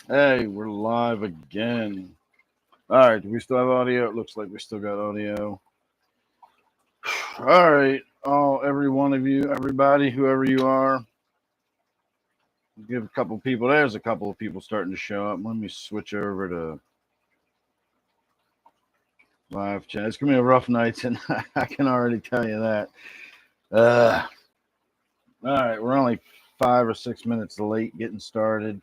Hey, we're live again. All right, do we still have audio? It looks like we still got audio. All right, every one of you, everybody, whoever you are, give a couple people. There's a couple of people starting to show up. Let me switch over to live chat. It's gonna be a rough night tonight. I can already tell you that. Uh, all right, we're only 5 or 6 minutes late getting started.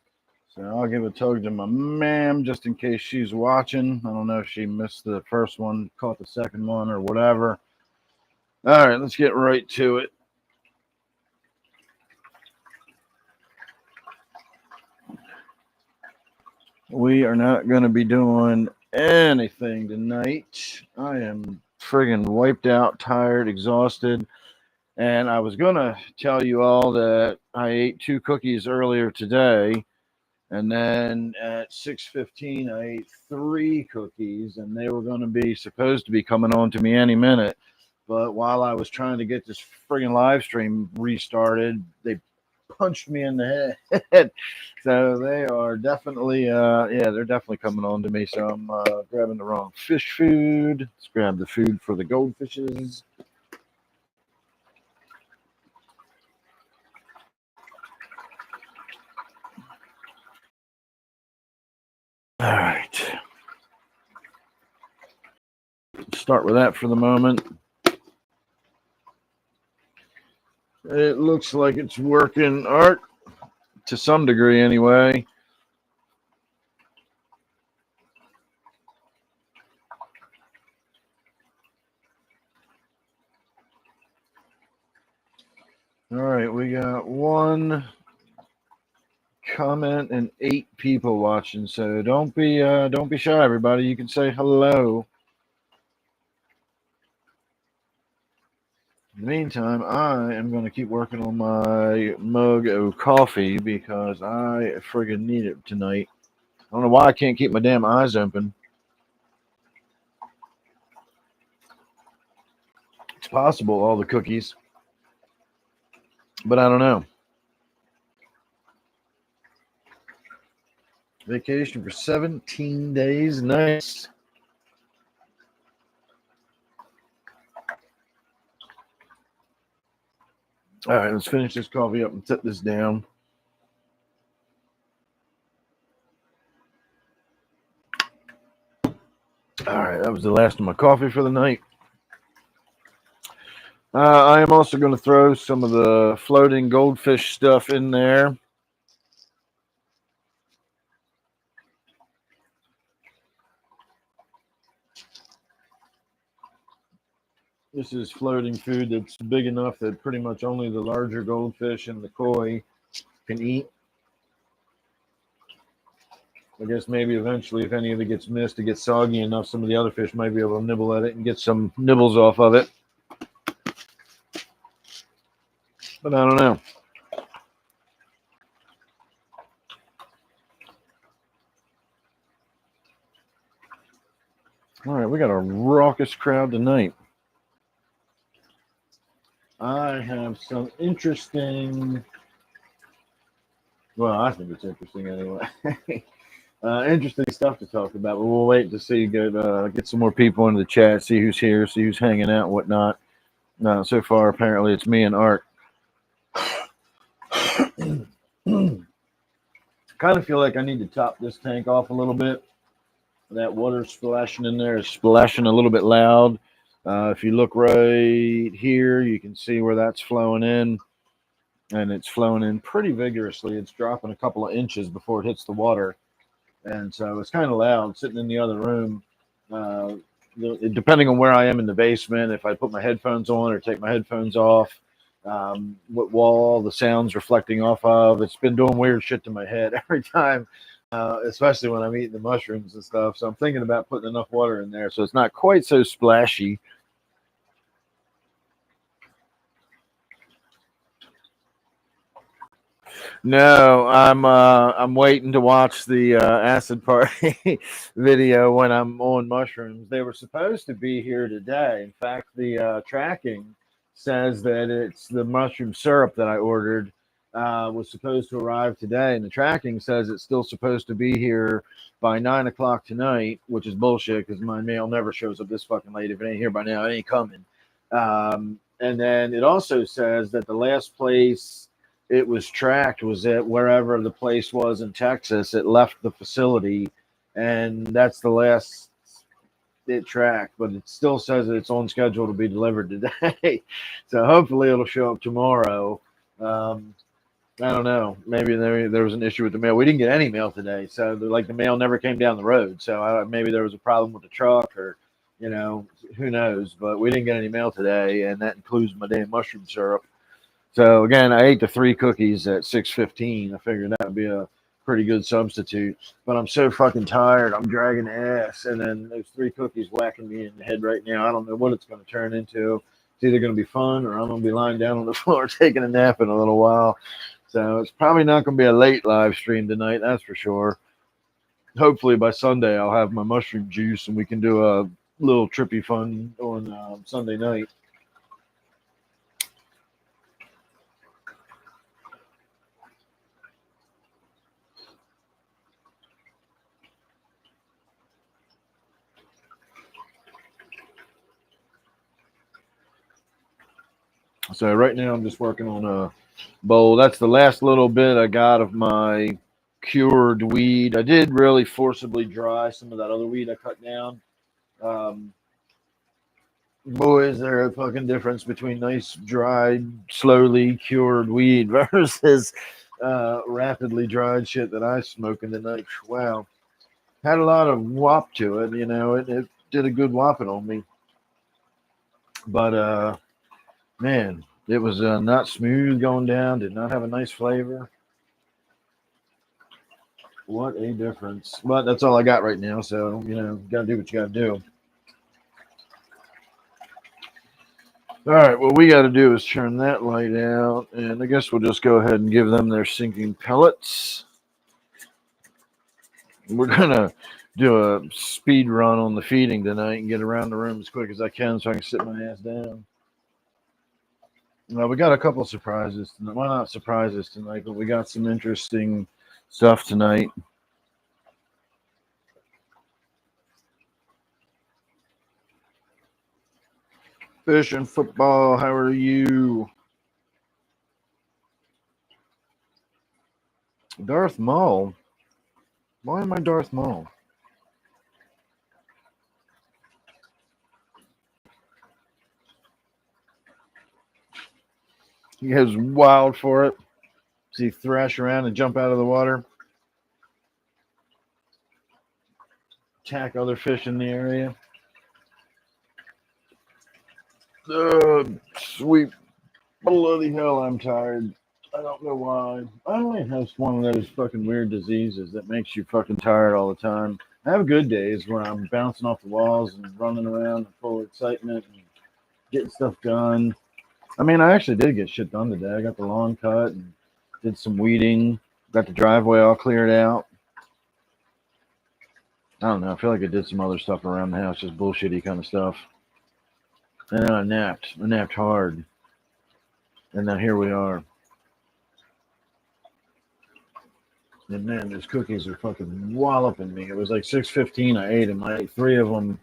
So I'll give a token to my ma'am just in case she's watching. I don't know if she missed the first one, caught the second one, or whatever. All right, let's get right to it. We are not going to be doing anything tonight. I am friggin' wiped out, tired, exhausted. And I was going to tell you all that I ate 2 cookies earlier today. And then at 6:15, I ate 3 cookies, and they were going to be supposed to be coming on to me any minute. But while I was trying to get this friggin' live stream restarted, they punched me in the head. So they are definitely, they're definitely coming on to me. So I'm grabbing the wrong fish food. Let's grab the food for the goldfishes. All right. Let's start with that for the moment. It looks like it's working, Art, to some degree anyway. All right, we got one comment and 8 people watching, so don't be shy, everybody. You can say hello. In the meantime, I am going to keep working on my mug of coffee because I friggin' need it tonight. I don't know why I can't keep my damn eyes open. It's possible, all the cookies, but I don't know. Vacation for 17 days. Nice. All right, let's finish this coffee up and set this down. All right, that was the last of my coffee for the night. I am also going to throw some of the floating goldfish stuff in there. This is floating food that's big enough that pretty much only the larger goldfish and the koi can eat. I guess maybe eventually, if any of it gets missed, it gets soggy enough, some of the other fish might be able to nibble at it and get some nibbles off of it. But I don't know. All right, we got a raucous crowd tonight. I have some interesting. Well, I think it's interesting anyway. Interesting stuff to talk about, but we'll wait to see get some more people into the chat, see who's here, see who's hanging out, and whatnot. So far, apparently, it's me and Art. Kind of feel like I need to top this tank off a little bit. That water splashing in there is splashing a little bit loud. If you look right here, you can see where that's flowing in, and it's flowing in pretty vigorously. It's dropping a couple of inches before it hits the water, and so it's kind of loud sitting in the other room. Depending on where I am in the basement, if I put my headphones on or take my headphones off, what wall the sound's reflecting off of, it's been doing weird shit to my head every time, especially when I'm eating the mushrooms and stuff. So I'm thinking about putting enough water in there so it's not quite so splashy. No, I'm waiting to watch the acid party video when I'm on mushrooms. They were supposed to be here today. In fact, the tracking says that it's the mushroom syrup that I ordered was supposed to arrive today, and the tracking says it's still supposed to be here by 9 o'clock tonight, which is bullshit because my mail never shows up this fucking late. If it ain't here by now, it ain't coming. And then it also says that the last place it was tracked was at wherever the place was in Texas. It left the facility, and that's the last it tracked, but it still says that it's on schedule to be delivered today. So hopefully it'll show up tomorrow. I don't know. Maybe there was an issue with the mail. We didn't get any mail today, so like the mail never came down the road. So maybe there was a problem with the truck, or who knows. But we didn't get any mail today, and that includes my damn mushroom syrup. So again, I ate the 3 cookies at 6:15. I figured that would be a pretty good substitute. But I'm so fucking tired. I'm dragging ass, and then those 3 cookies whacking me in the head right now. I don't know what it's going to turn into. It's either going to be fun, or I'm going to be lying down on the floor taking a nap in a little while. So it's probably not going to be a late live stream tonight, that's for sure. Hopefully by Sunday I'll have my mushroom juice and we can do a little trippy fun on Sunday night. So right now I'm just working on a bowl. That's the last little bit I got of my cured weed. I did really forcibly dry some of that other weed I cut down. Boy, is there a fucking difference between nice, dried, slowly cured weed versus rapidly dried shit that I smoke in the night. Wow. Had a lot of wop to it, it did a good whopping on me. But, man, it was not smooth going down, did not have a nice flavor. What a difference. But that's all I got right now, so, gotta do what you gotta do. All right, what we got to do is turn that light out, and I guess we'll just go ahead and give them their sinking pellets. We're going to do a speed run on the feeding tonight and get around the room as quick as I can so I can sit my ass down. Well, we got a couple surprises tonight. Well, not surprises tonight, but we got some interesting stuff tonight. Fish and football, how are you? Darth Maul? Why am I Darth Maul? He goes wild for it. See, thrash around and jump out of the water. Attack other fish in the area. Sweet bloody hell, I'm tired. I don't know why. I only have one of those fucking weird diseases that makes you fucking tired all the time. I have good days where I'm bouncing off the walls and running around full of excitement and getting stuff done. I mean, I actually did get shit done today. I got the lawn cut and did some weeding. Got the driveway all cleared out. I don't know. I feel like I did some other stuff around the house, just bullshitty kind of stuff. And then I napped. I napped hard. And now here we are. And man, those cookies are fucking walloping me. It was like 6:15. I ate them. I ate 3 of them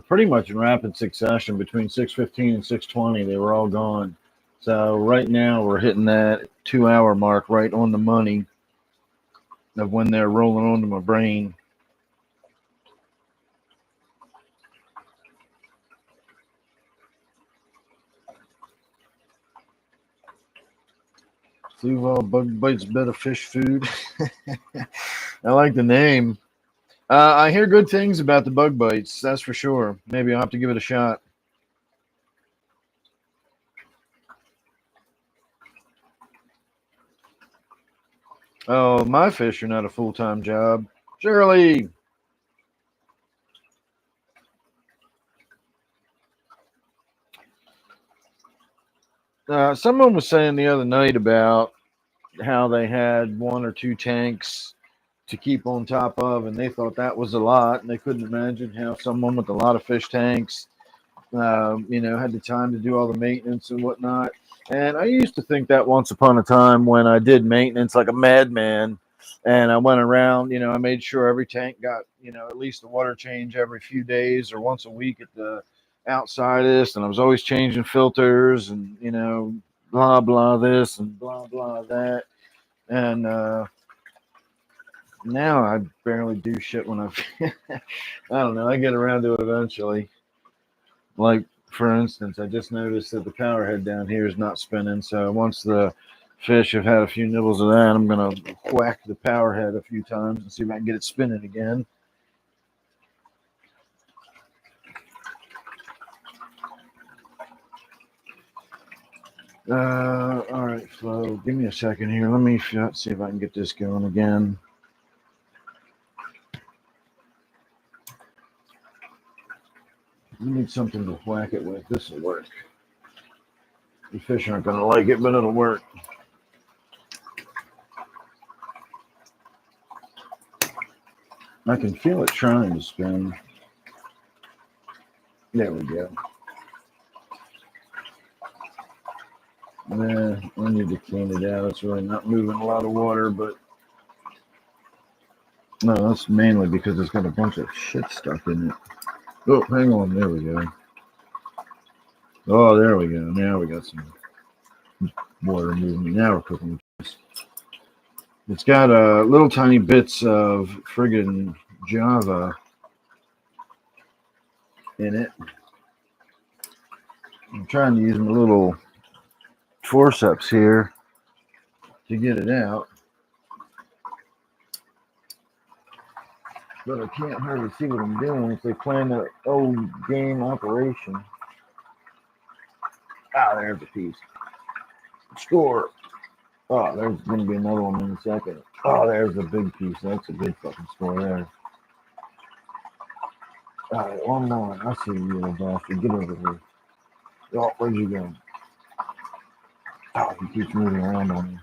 pretty much in rapid succession. Between 6:15 and 6:20, they were all gone. So right now we're hitting that 2-hour mark right on the money of when they're rolling onto my brain. Fluval bug bites better fish food. I like the name. I hear good things about the bug bites, that's for sure. Maybe I'll have to give it a shot. Oh, my fish are not a full-time job. Shirley! Someone was saying the other night about how they had 1 or 2 tanks to keep on top of, and they thought that was a lot, and they couldn't imagine how someone with a lot of fish tanks, had the time to do all the maintenance and whatnot. And I used to think that once upon a time when I did maintenance like a madman. And I went around, I made sure every tank got, at least a water change every few days or once a week at the outside of this. And I was always changing filters and, blah, blah, this and blah, blah, that. And now I barely do shit when I don't know. I get around to it eventually. Like, for instance, I just noticed that the power head down here is not spinning. So once the fish have had a few nibbles of that, I'm going to whack the power head a few times and see if I can get it spinning again. All right, Flo, give me a second here. Let me see if I can get this going again. I need something to whack it with. This will work. The fish aren't going to like it, but it'll work. I can feel it trying to spin. There we go. I need to clean it out. It's really not moving a lot of water, but no, that's mainly because it's got a bunch of shit stuck in it. Oh, hang on. There we go. Oh, there we go. Now we got some water movement. Now we're cooking. It's got little tiny bits of friggin' Java in it. I'm trying to use my little forceps here to get it out. But I can't hardly see what I'm doing. It's like playing an old game operation. Ah, there's a piece. Score. Oh, there's going to be another one in a second. Oh, there's a big piece. That's a good fucking score there. All right, one more. I see you, little bastard. Get over here. Oh, where'd you go? Oh, he keeps moving around on me.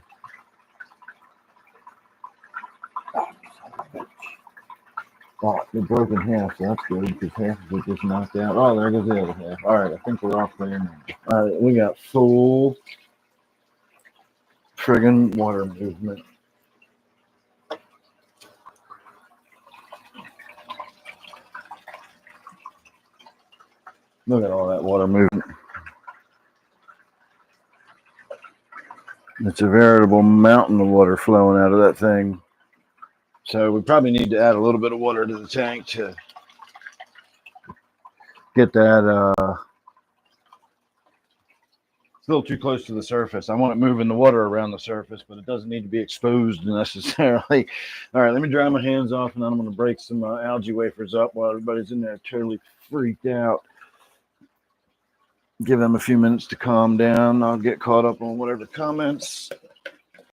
Oh, son of a bitch. Oh, it broke in half, so that's good because half of it just knocked out. Oh, there goes the other half. All right, I think we're off there now. All right, we got full friggin' water movement. Look at all that water movement. It's a veritable mountain of water flowing out of that thing. So we probably need to add a little bit of water to the tank to get that. It's a little too close to the surface. I want it moving the water around the surface, but it doesn't need to be exposed necessarily. All right, let me dry my hands off, and then I'm going to break some algae wafers up while everybody's in there totally freaked out. Give them a few minutes to calm down. I'll get caught up on whatever comments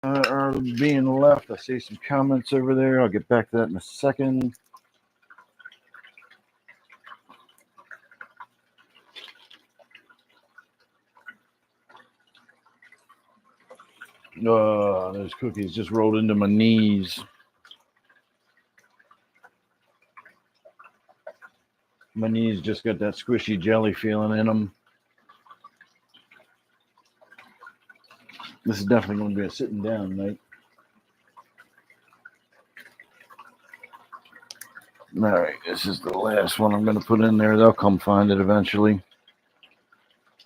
are being left. I see some comments over there. I'll get back to that in a second. Those cookies just rolled into my knees. My knees just got that squishy jelly feeling in them. This is definitely going to be a sitting down night. All right, this is the last one I'm going to put in there. They'll come find it eventually.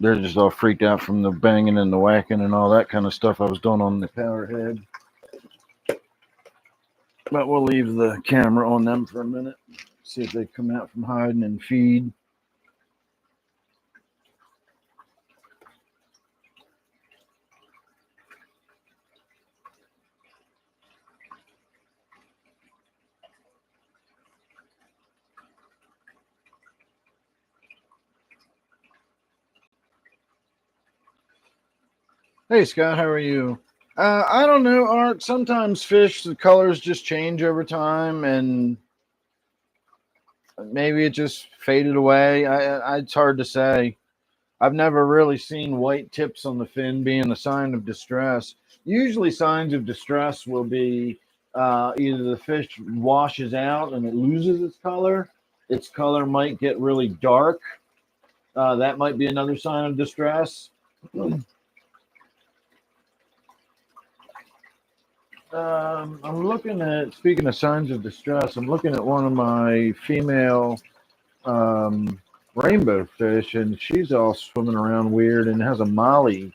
They're just all freaked out from the banging and the whacking and all that kind of stuff I was doing on the power head. But we'll leave the camera on them for a minute. See if they come out from hiding and feed. Hey, Scott, how are you? I don't know, Art. Sometimes fish, the colors just change over time, and maybe it just faded away. It's hard to say. I've never really seen white tips on the fin being a sign of distress. Usually, signs of distress will be either the fish washes out and it loses its color might get really dark. That might be another sign of distress. I'm looking at, speaking of signs of distress, I'm looking at one of my female um, rainbow fish, and she's all swimming around weird and has a molly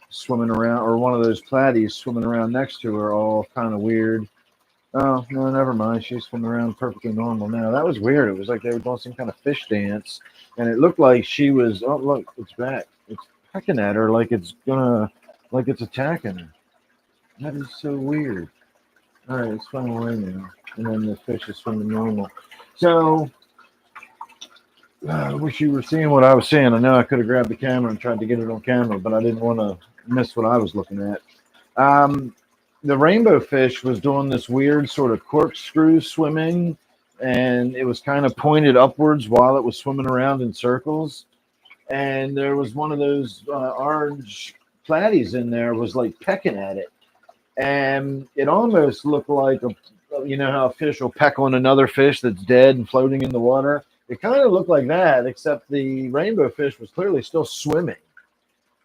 swimming around, or one of those platies swimming around next to her, all kind of weird. Oh, no, never mind. She's swimming around perfectly normal now. That was weird. It was like they were doing some kind of fish dance, and it looked like she was, oh, look, it's back. It's pecking at her like it's gonna, like it's attacking her. That is so weird. All right, it's swimming away now. And then the fish is swimming normal. So, I wish you were seeing what I was seeing. I know I could have grabbed the camera and tried to get it on camera, but I didn't want to miss what I was looking at. Um, the rainbow fish was doing this weird sort of corkscrew swimming, and it was kind of pointed upwards while it was swimming around in circles. And there was one of those orange platies in there was like pecking at it, and it almost looked like a, you know how a fish will peck on another fish that's dead and floating in the water. It kind of looked like that, except the rainbow fish was clearly still swimming.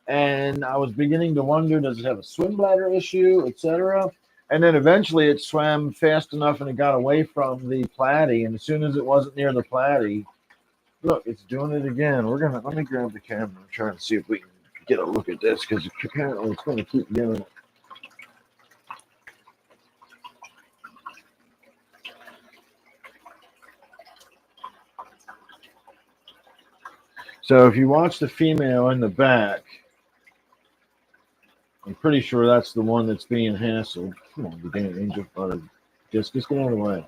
And I was beginning to wonder, does it have a swim bladder issue, etc.? And then eventually it swam fast enough and it got away from the platy. And as soon as it wasn't near the platy, look, it's doing it again. Let me grab the camera and try and see if we can get a look at this, because apparently it's going to keep doing it. So if you watch the female in the back, I'm pretty sure that's the one that's being hassled. Come on, you damn angel. Just get out of the way.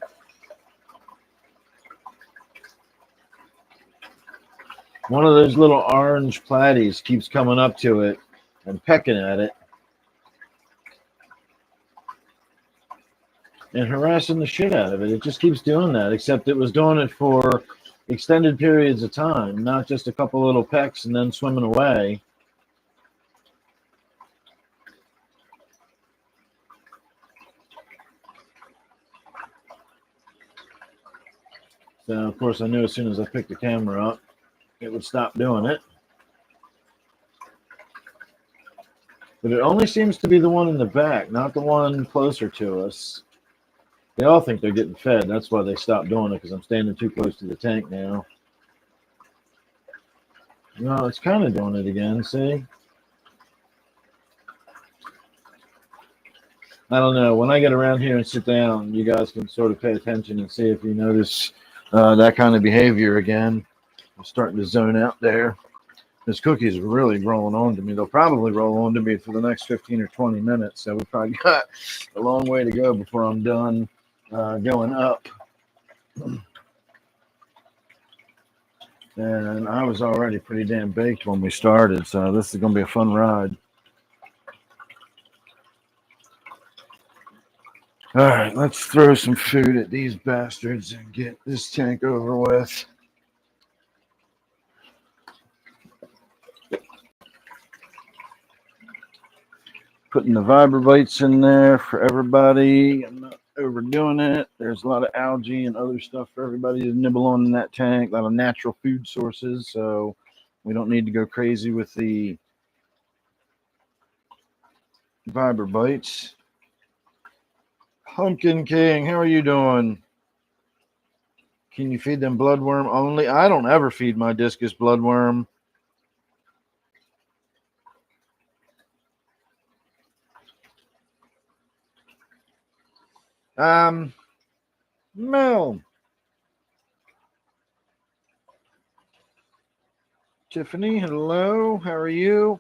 One of those little orange platies keeps coming up to it and pecking at it and harassing the shit out of it. It just keeps doing that, except it was doing it for extended periods of time, not just a couple little pecks and then swimming away. So, of course, I knew as soon as I picked the camera up, it would stop doing it. But it only seems to be the one in the back, not the one closer to us. They all think they're getting fed. That's why they stopped doing it, because I'm standing too close to the tank now. No, it's kind of doing it again, see? I don't know. When I get around here and sit down, you guys can sort of pay attention and see if you notice that kind of behavior again. I'm starting to zone out there. This cookie is really rolling on to me. They'll probably roll on to me for the next 15 or 20 minutes. So we probably got a long way to go before I'm done going up. And I was already pretty damn baked when we started. So this is going to be a fun ride. All right, let's throw some food at these bastards and get this tank over with. Putting the vibrobites in there for everybody. I'm not overdoing it. There's a lot of algae and other stuff for everybody to nibble on in that tank. A lot of natural food sources, so we don't need to go crazy with the vibrobites. Pumpkin King, how are you doing? Can you feed them bloodworm only? I don't ever feed my discus bloodworm. Mel. Tiffany, hello. How are you?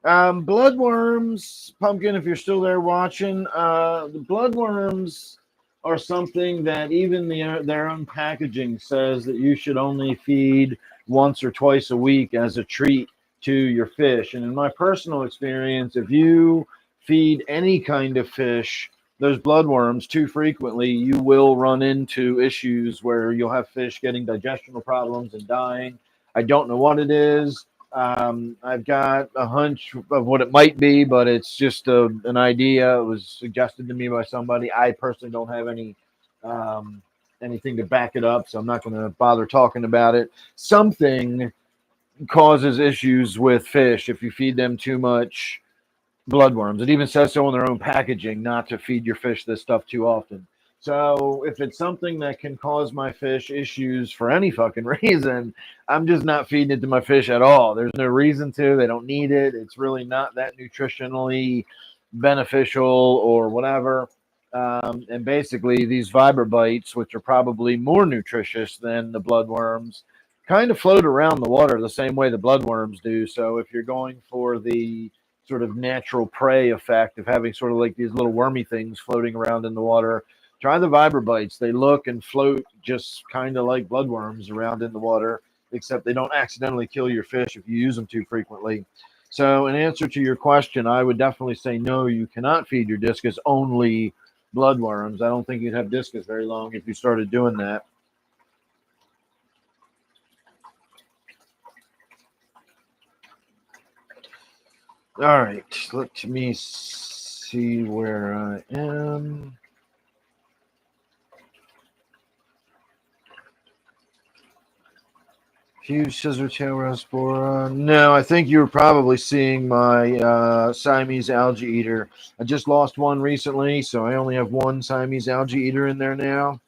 Bloodworms, Pumpkin, if you're still there watching, the bloodworms are something that even their own packaging says that you should only feed once or twice a week as a treat to your fish. And in my personal experience, if you feed any kind of fish those bloodworms too frequently, you will run into issues where you'll have fish getting digestional problems and dying. I don't know what it is. I've got a hunch of what it might be, but it's just an idea. It was suggested to me by somebody. I personally don't have anything to back it up, so I'm not going to bother talking about it. Something causes issues with fish if you feed them too much bloodworms. It even says so in their own packaging not to feed your fish this stuff too often. So if it's something that can cause my fish issues for any fucking reason, I'm just not feeding it to my fish at all. There's no reason to. They don't need it. It's really not that nutritionally beneficial or whatever. And basically, these bites, which are probably more nutritious than the bloodworms, kind of float around the water the same way the bloodworms do. So if you're going for the sort of natural prey effect of having sort of like these little wormy things floating around in the water, try the bites. They look and float just kind of like bloodworms around in the water, except they don't accidentally kill your fish if you use them too frequently. So, in answer to your question, I would definitely say no, you cannot feed your discus only bloodworms. I don't think you'd have discus very long if you started doing that. All right, let me see where I am. Huge scissor tail raspora. No, I think you were probably seeing my Siamese algae eater. I just lost one recently, so I only have one Siamese algae eater in there now.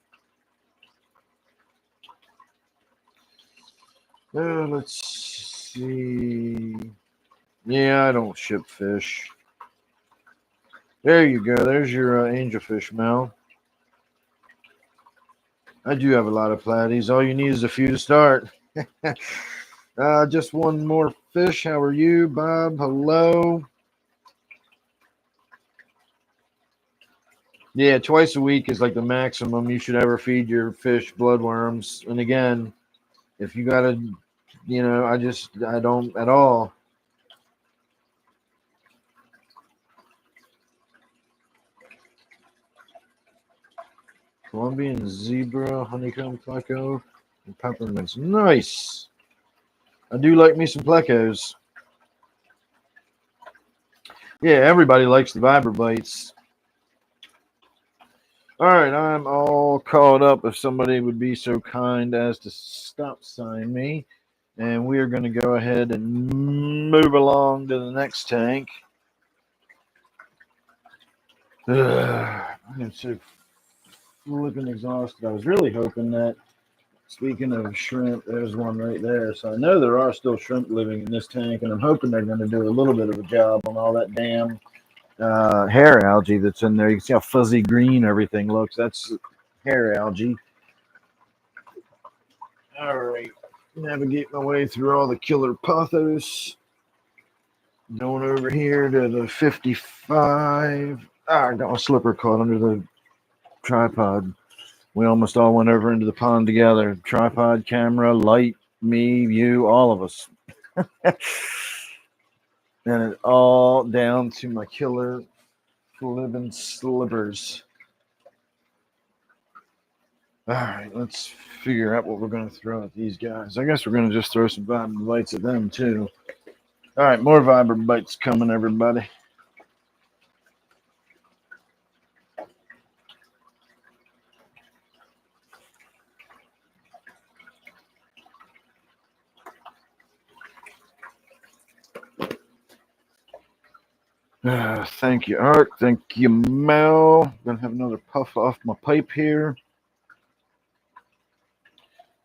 Let's see. Yeah, I don't ship fish. There you go. There's your angelfish, Mel. I do have a lot of platies. All you need is a few to start. Just one more fish. How are you, Bob? Hello. Yeah, twice a week is like the maximum you should ever feed your fish bloodworms. And again, if you got to, I don't at all. Colombian zebra, honeycomb pleco, and peppermints. Nice. I do like me some plecos. Yeah, everybody likes the bites. All right, I'm all caught up. If somebody would be so kind as to stop sign me, and we are going to go ahead and move along to the next tank. I'm so flipping exhausted. I was really hoping that, speaking of shrimp, there's one right there. So I know there are still shrimp living in this tank, and I'm hoping they're going to do a little bit of a job on all that damn hair algae that's in there. You can see how fuzzy green everything looks. That's hair algae. All right, navigate my way through all the killer pothos. Going over here to the 55. I got my slipper caught under the tripod. We almost all went over into the pond together. Tripod, camera, light, me, you, all of us. And it all down to my killer living slippers. All right, let's figure out what we're going to throw at these guys. I guess we're going to just throw some vibrant bites at them, too. All right, more vibrant bites coming, everybody. Thank you, Art. Thank you, Mel. Gonna have another puff off my pipe here.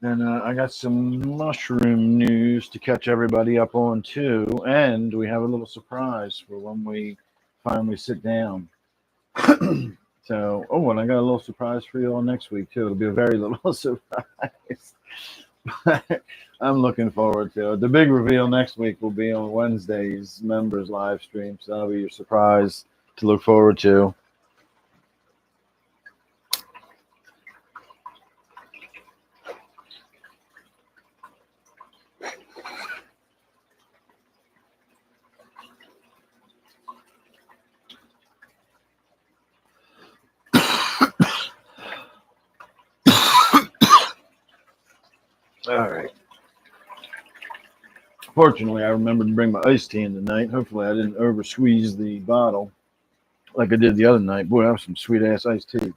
And I got some mushroom news to catch everybody up on, too. And we have a little surprise for when we finally sit down. So, and I got a little surprise for you all next week, too. It'll be a very little surprise. I'm looking forward to it. The big reveal next week will be on Wednesday's members live stream. So that'll be your surprise to look forward to. All right. Fortunately, I remembered to bring my iced tea in tonight. Hopefully, I didn't over squeeze the bottle like I did the other night. Boy, that was some sweet ass iced tea.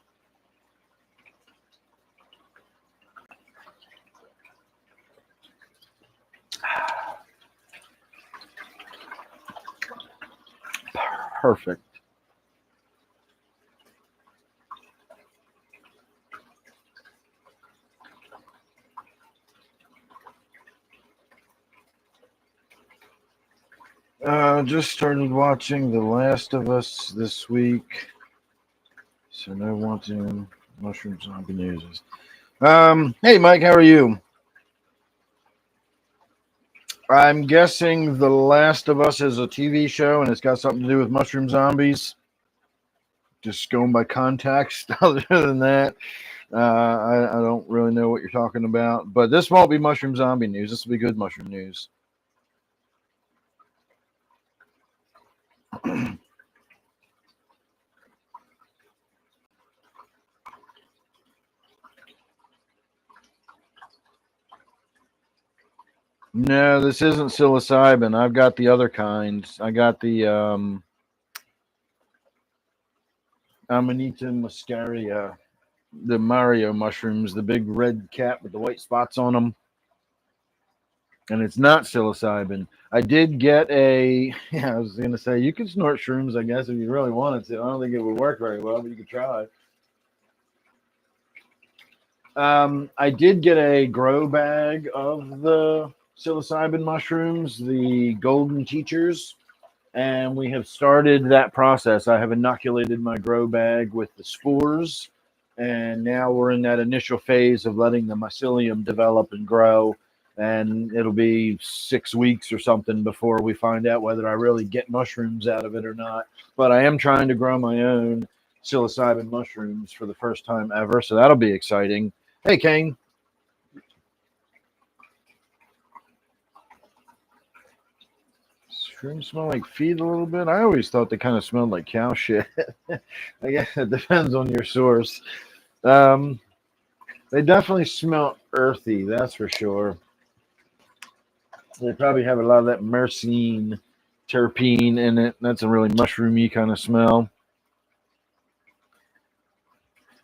perfect. Just started watching The Last of Us this week. So no wanting mushroom zombie news. Hey Mike, how are you? I'm guessing The Last of Us is a TV show and it's got something to do with mushroom zombies. Just going by context. Other than that, I don't really know what you're talking about. But this won't be mushroom zombie news. This will be good mushroom news. No, this isn't psilocybin. I've got the other kinds. I got the Amanita muscaria, the Mario mushrooms, the big red cap with the white spots on them. And it's not psilocybin. I did get I was going to say, you could snort shrooms, I guess, if you really wanted to. I don't think it would work very well, but you could try. I did get a grow bag of the psilocybin mushrooms, the golden teachers, and we have started that process. I have inoculated my grow bag with the spores, and now we're in that initial phase of letting the mycelium develop and grow. And it'll be 6 weeks or something before we find out whether I really get mushrooms out of it or not. But I am trying to grow my own psilocybin mushrooms for the first time ever, so that'll be exciting. Hey, Kane. Shrooms smell like feet a little bit. I always thought they kind of smelled like cow shit. I guess it depends on your source. They definitely smell earthy, that's for sure. They probably have a lot of that myrcene terpene in it. That's a really mushroomy kind of smell.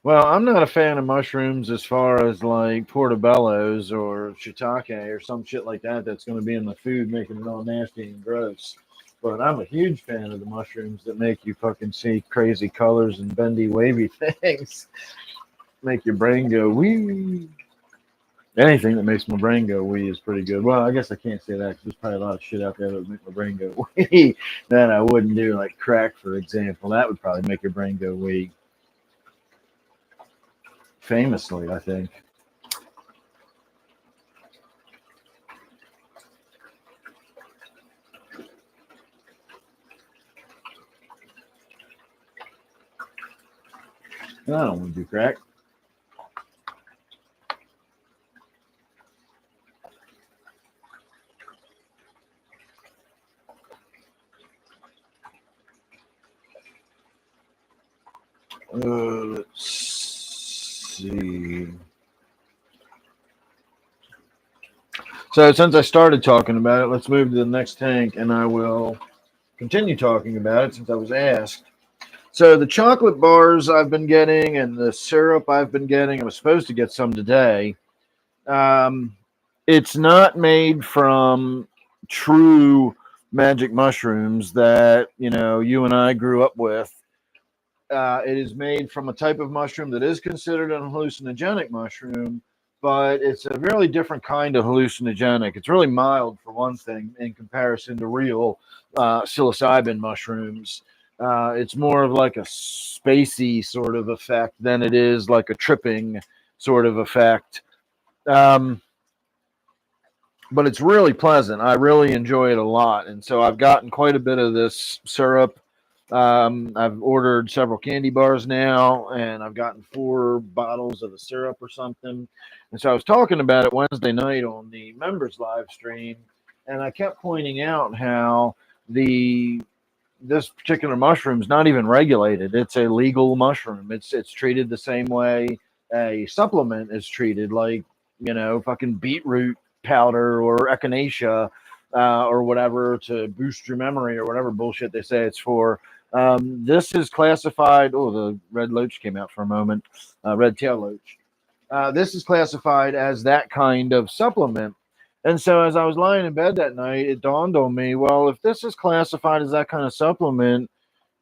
Well, I'm not a fan of mushrooms as far as like portobellos or shiitake or some shit like that that's going to be in the food, making it all nasty and gross. But I'm a huge fan of the mushrooms that make you fucking see crazy colors and bendy, wavy things. Make your brain go wee. Anything that makes my brain go wee is pretty good. Well, I guess I can't say that because there's probably a lot of shit out there that would make my brain go wee that I wouldn't do, like crack, for example. That would probably make your brain go wee. Famously, I think. I don't want to do crack. Let's see. So since I started talking about it, let's move to the next tank, and I will continue talking about it since I was asked. So the chocolate bars I've been getting and the syrup I've been getting, I was supposed to get some today. It's not made from true magic mushrooms that you and I grew up with. It is made from a type of mushroom that is considered an hallucinogenic mushroom, but it's a really different kind of hallucinogenic. It's really mild, for one thing, in comparison to real psilocybin mushrooms. It's more of like a spacey sort of effect than it is like a tripping sort of effect. But it's really pleasant. I really enjoy it a lot. And so I've gotten quite a bit of this syrup. I've ordered several candy bars now, and I've gotten 4 bottles of the syrup or something. And so I was talking about it Wednesday night on the members live stream, and I kept pointing out how this particular mushroom is not even regulated. It's a legal mushroom. It's treated the same way a supplement is treated, like fucking beetroot powder or echinacea or whatever to boost your memory or whatever bullshit they say it's for. This is classified. Oh, the red loach came out for a moment. Red tail loach. This is classified as that kind of supplement. And so as I was lying in bed that night, it dawned on me, well, if this is classified as that kind of supplement,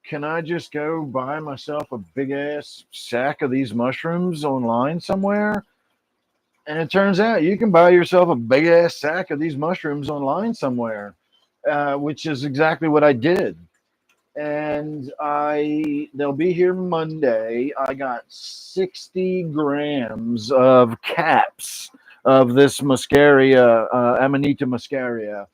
can I just go buy myself a big ass sack of these mushrooms online somewhere? And it turns out you can buy yourself a big ass sack of these mushrooms online somewhere, which is exactly what I did. And they'll be here Monday. I got 60 grams of caps of this muscaria, Amanita muscaria.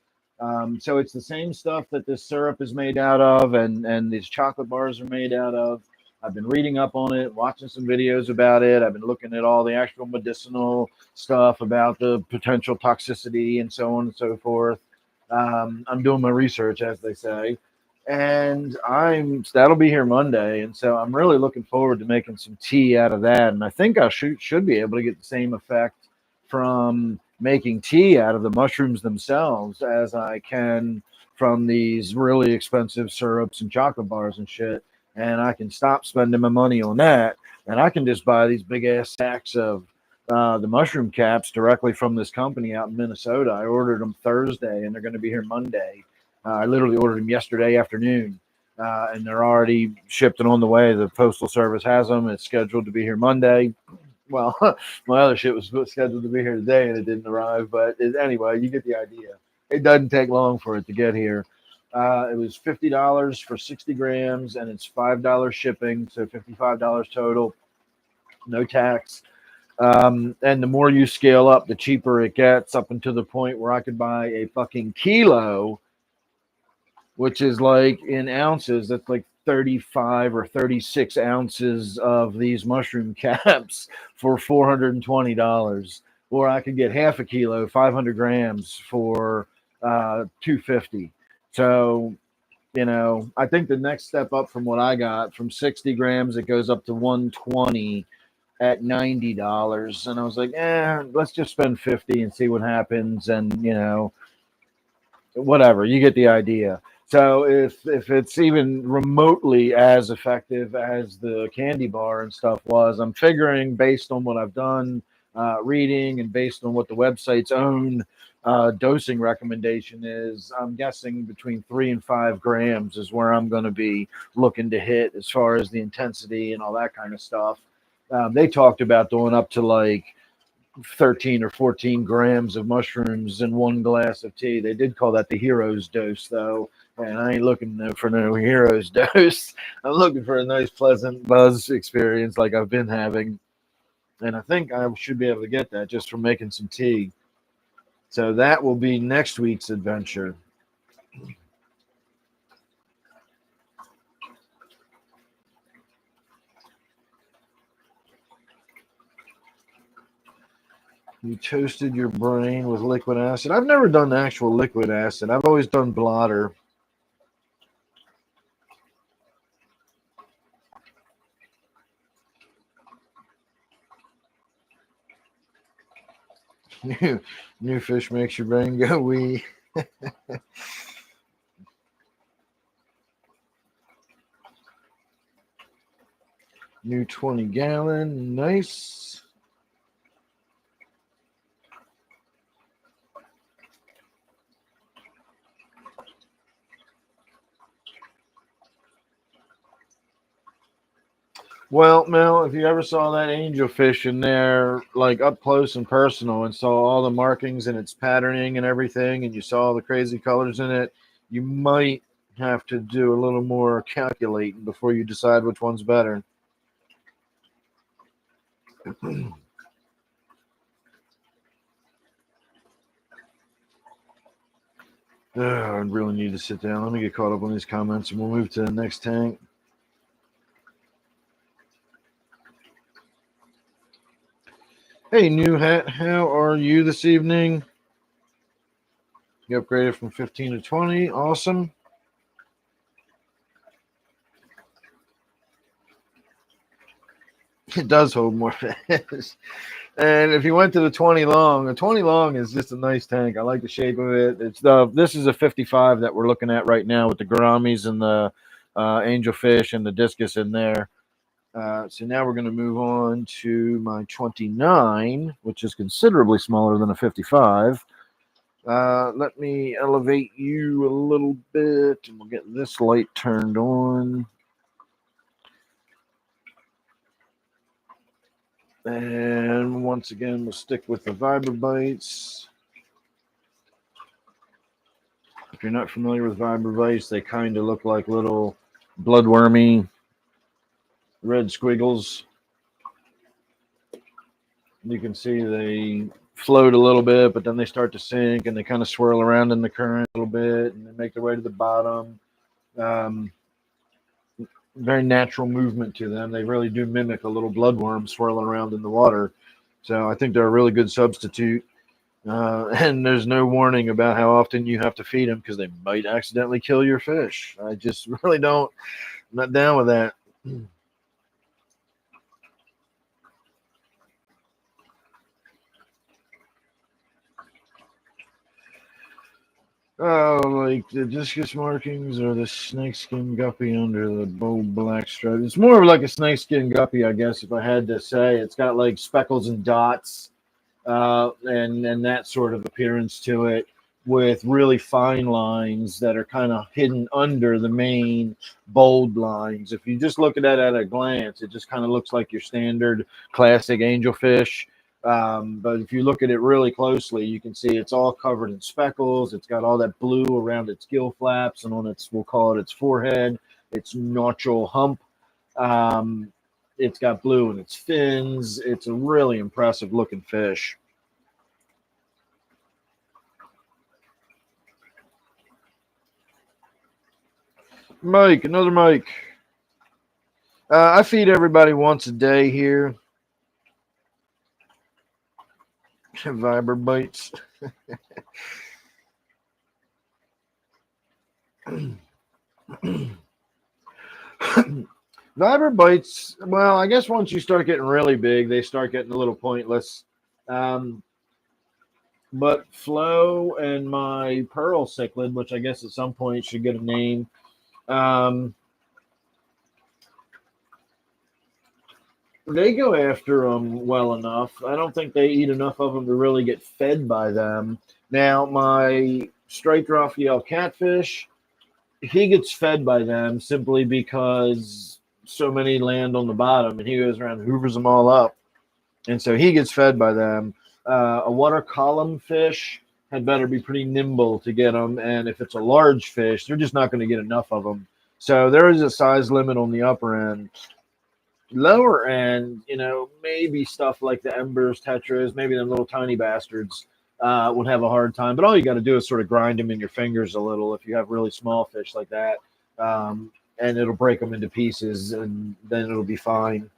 So it's the same stuff that this syrup is made out of, and these chocolate bars are made out of. I've been reading up on it, watching some videos about it. I've been looking at all the actual medicinal stuff about the potential toxicity and so on and so forth. I'm doing my research, as they say, and that'll be here Monday, and so I'm really looking forward to making some tea out of that. And I think I should be able to get the same effect from making tea out of the mushrooms themselves as I can from these really expensive syrups and chocolate bars and shit. And I can stop spending my money on that, and I can just buy these big ass sacks of the mushroom caps directly from this company out in Minnesota. I ordered them Thursday, and they're going to be here Monday. I literally ordered them yesterday afternoon, and they're already shipped and on the way. The Postal Service has them. It's scheduled to be here Monday. Well, my other shit was scheduled to be here today, and it didn't arrive. But anyway, you get the idea. It doesn't take long for it to get here. It was $50 for 60 grams, and it's $5 shipping, so $55 total, no tax. And the more you scale up, the cheaper it gets, up until the point where I could buy a fucking kilo, which is like in ounces. That's like 35 or 36 ounces of these mushroom caps for $420. Or I could get half a kilo, 500 grams for $250. So, I think the next step up from what I got, from 60 grams, it goes up to 120 at $90. And I was like, let's just spend 50 and see what happens. And, whatever, you get the idea. So if it's even remotely as effective as the candy bar and stuff was, I'm figuring, based on what I've done reading and based on what the website's own dosing recommendation is, I'm guessing between 3 and 5 grams is where I'm going to be looking to hit as far as the intensity and all that kind of stuff. They talked about going up to like 13 or 14 grams of mushrooms in one glass of tea. They did call that the hero's dose, though. And I ain't looking for no hero's dose. I'm looking for a nice, pleasant buzz experience like I've been having. And I think I should be able to get that just from making some tea. So that will be next week's adventure. You toasted your brain with liquid acid. I've never done actual liquid acid. I've always done blotter. New fish makes your brain go wee. New 20-gallon. Nice. Well, Mel, if you ever saw that angelfish in there, like up close and personal, and saw all the markings and its patterning and everything, and you saw the crazy colors in it, you might have to do a little more calculating before you decide which one's better. I really need to sit down. Let me get caught up on these comments, and we'll move to the next tank. Hey, New Hat, how are you this evening? You upgraded from 15 to 20. Awesome. It does hold more fish. And if you went to the 20 long, the 20 long is just a nice tank. I like the shape of it. This is a 55 that we're looking at right now with the gouramis and the angelfish and the discus in there. So now we're going to move on to my 29, which is considerably smaller than a 55. Let me elevate you a little bit, and we'll get this light turned on. And once again, we'll stick with the vibrobites. If you're not familiar with vibrobites, they kind of look like little bloodwormy red squiggles. You can see they float a little bit, but then they start to sink and they kind of swirl around in the current a little bit and they make their way to the bottom. Very natural movement to them. They really do mimic a little bloodworm swirling around in the water. So I think they're a really good substitute. And there's no warning about how often you have to feed them because they might accidentally kill your fish. I just really don't. I'm not down with that. Oh, like the discus markings or the snakeskin guppy under the bold black stripe. It's more of like a snakeskin guppy, I guess, if I had to say. It's got like speckles and dots, and that sort of appearance to it, with really fine lines that are kind of hidden under the main bold lines. If you just look at that at a glance, it just kind of looks like your standard classic angelfish. But if you look at it really closely, you can see it's all covered in speckles. It's got all that blue around its gill flaps and on its, we'll call it its forehead, its nostril hump. Um, it's got blue in its fins. It's a really impressive looking fish. Mike, another Mike. I feed everybody once a day here. Viber bites. Viber bites. Well, I guess once you start getting really big, they start getting a little pointless. But Flo and my pearl cichlid, which I guess at some point should get a name, they go after them well enough. I don't think they eat enough of them to really get fed by them. Now, my striped Raphael catfish, he gets fed by them simply because so many land on the bottom and he goes around and hoovers them all up. And so he gets fed by them. A water column fish had better be pretty nimble to get them. And if it's a large fish, they're just not going to get enough of them. So there is a size limit on the upper end. Lower end, maybe stuff like the embers, tetras, maybe them little tiny bastards would have a hard time. But all you got to do is sort of grind them in your fingers a little if you have really small fish like that, and it'll break them into pieces, and then it'll be fine.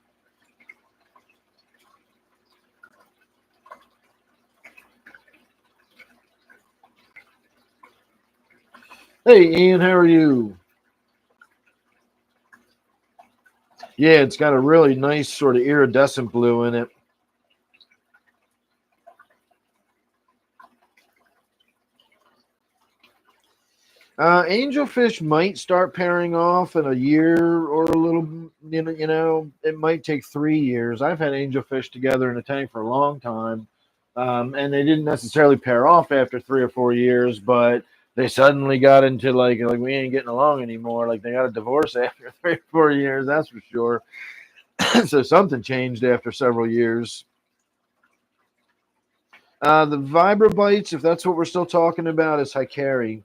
Hey, Ian, how are you? Yeah, it's got a really nice sort of iridescent blue in it. Angelfish might start pairing off in a year or a little. It might take 3 years. I've had angelfish together in a tank for a long time, and they didn't necessarily pair off after 3 or 4 years, but they suddenly got into like we ain't getting along anymore. Like they got a divorce after 3 or 4 years. That's for sure. So something changed after several years. The vibrobites, if that's what we're still talking about, is Hikari.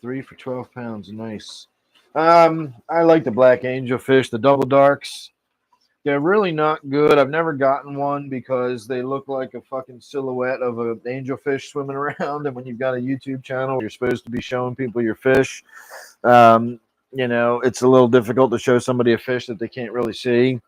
3 for 12 pounds. Nice. I like the black angelfish, the double darks. They're really not good. I've never gotten one because they look like a fucking silhouette of an angelfish swimming around. And when you've got a YouTube channel, you're supposed to be showing people your fish. It's a little difficult to show somebody a fish that they can't really see.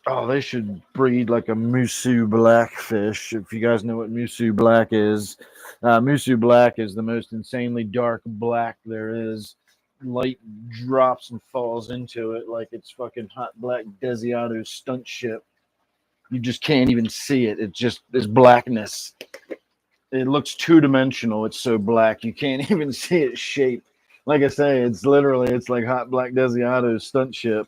Oh, they should breed like a Musu blackfish. If you guys know what Musu black is, Musu black is the most insanely dark black there is. Light drops and falls into it like it's fucking hot black Desiato's stunt ship. You just can't even see it. It's just this blackness. It looks two-dimensional. It's so black you can't even see its shape. Like I say, it's like hot black Desiato's stunt ship.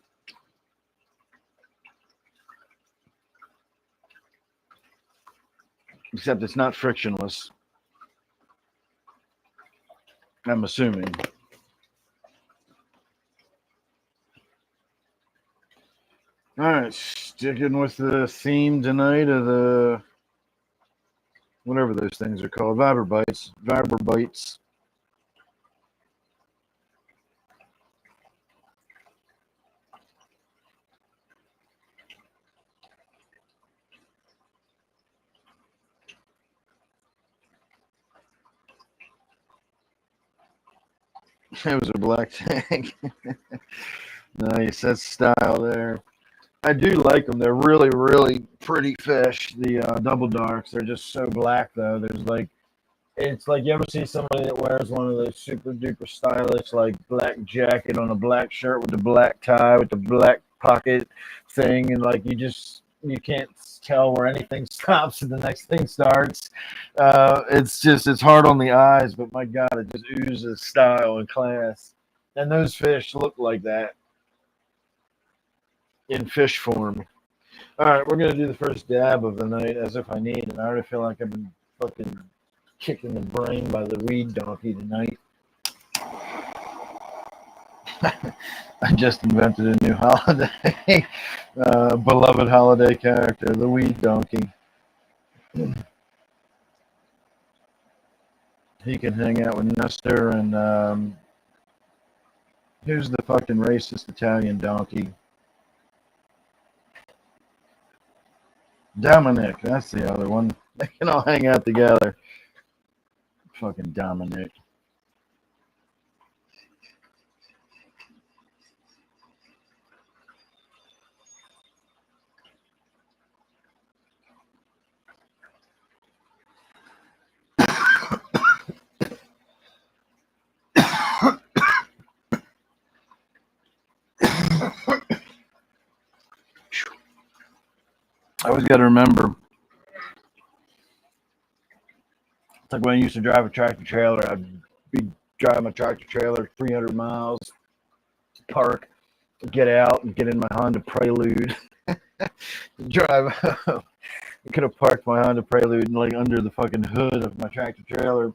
Except it's not frictionless. I'm assuming. All right, sticking with the theme tonight of the whatever those things are called, viber bites. It was a black tank. Nice, that's style there. I do like them. They're really, really pretty fish. The double darks. They're just so black though. There's like, it's like you ever see somebody that wears one of those super duper stylish like black jacket on a black shirt with the black tie with the black pocket thing, and like you can't tell where anything stops and the next thing starts. It's hard on the eyes, but my God, it just oozes style and class. And those fish look like that in fish form. All right, we're gonna do the first dab of the night as if I need it. I already feel like I've been fucking kicked in the brain by the weed donkey tonight. I just invented a new holiday, beloved holiday character, the weed donkey. He can hang out with Nestor and who's the fucking racist Italian donkey? Dominic, that's the other one. They can all hang out together. Fucking Dominic. I always got to remember. It's like when I used to drive a tractor trailer. I'd be driving my tractor trailer 300 miles, park, get out, and get in my Honda Prelude, drive home. I could have parked my Honda Prelude like under the fucking hood of my tractor trailer,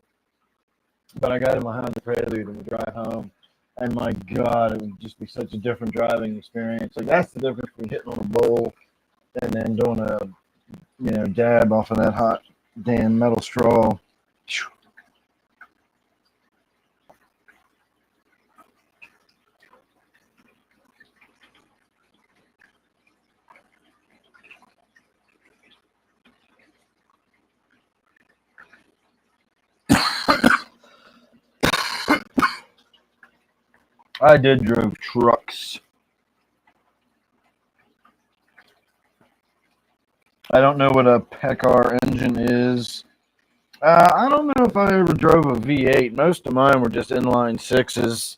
but I got in my Honda Prelude and would drive home. And my God, it would just be such a different driving experience. Like that's the difference between hitting on a bowl and then doing a dab off of that hot damn metal straw. I did drove trucks. I don't know what a Pekar engine is. I don't know if I ever drove a V8. Most of mine were just inline sixes.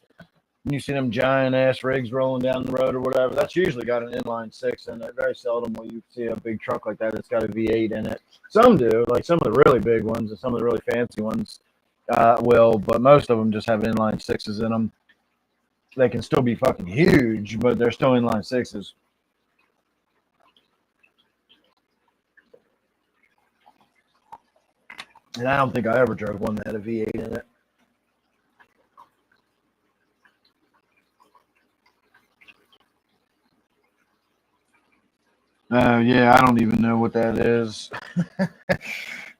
You see them giant ass rigs rolling down the road or whatever. That's usually got an inline six in it. Very seldom will you see a big truck like that that's got a V8 in it. Some do, like some of the really big ones and some of the really fancy ones will, but most of them just have inline sixes in them. They can still be fucking huge, but they're still inline sixes. And I don't think I ever drove one that had a V8 in it. Yeah, I don't even know what that is.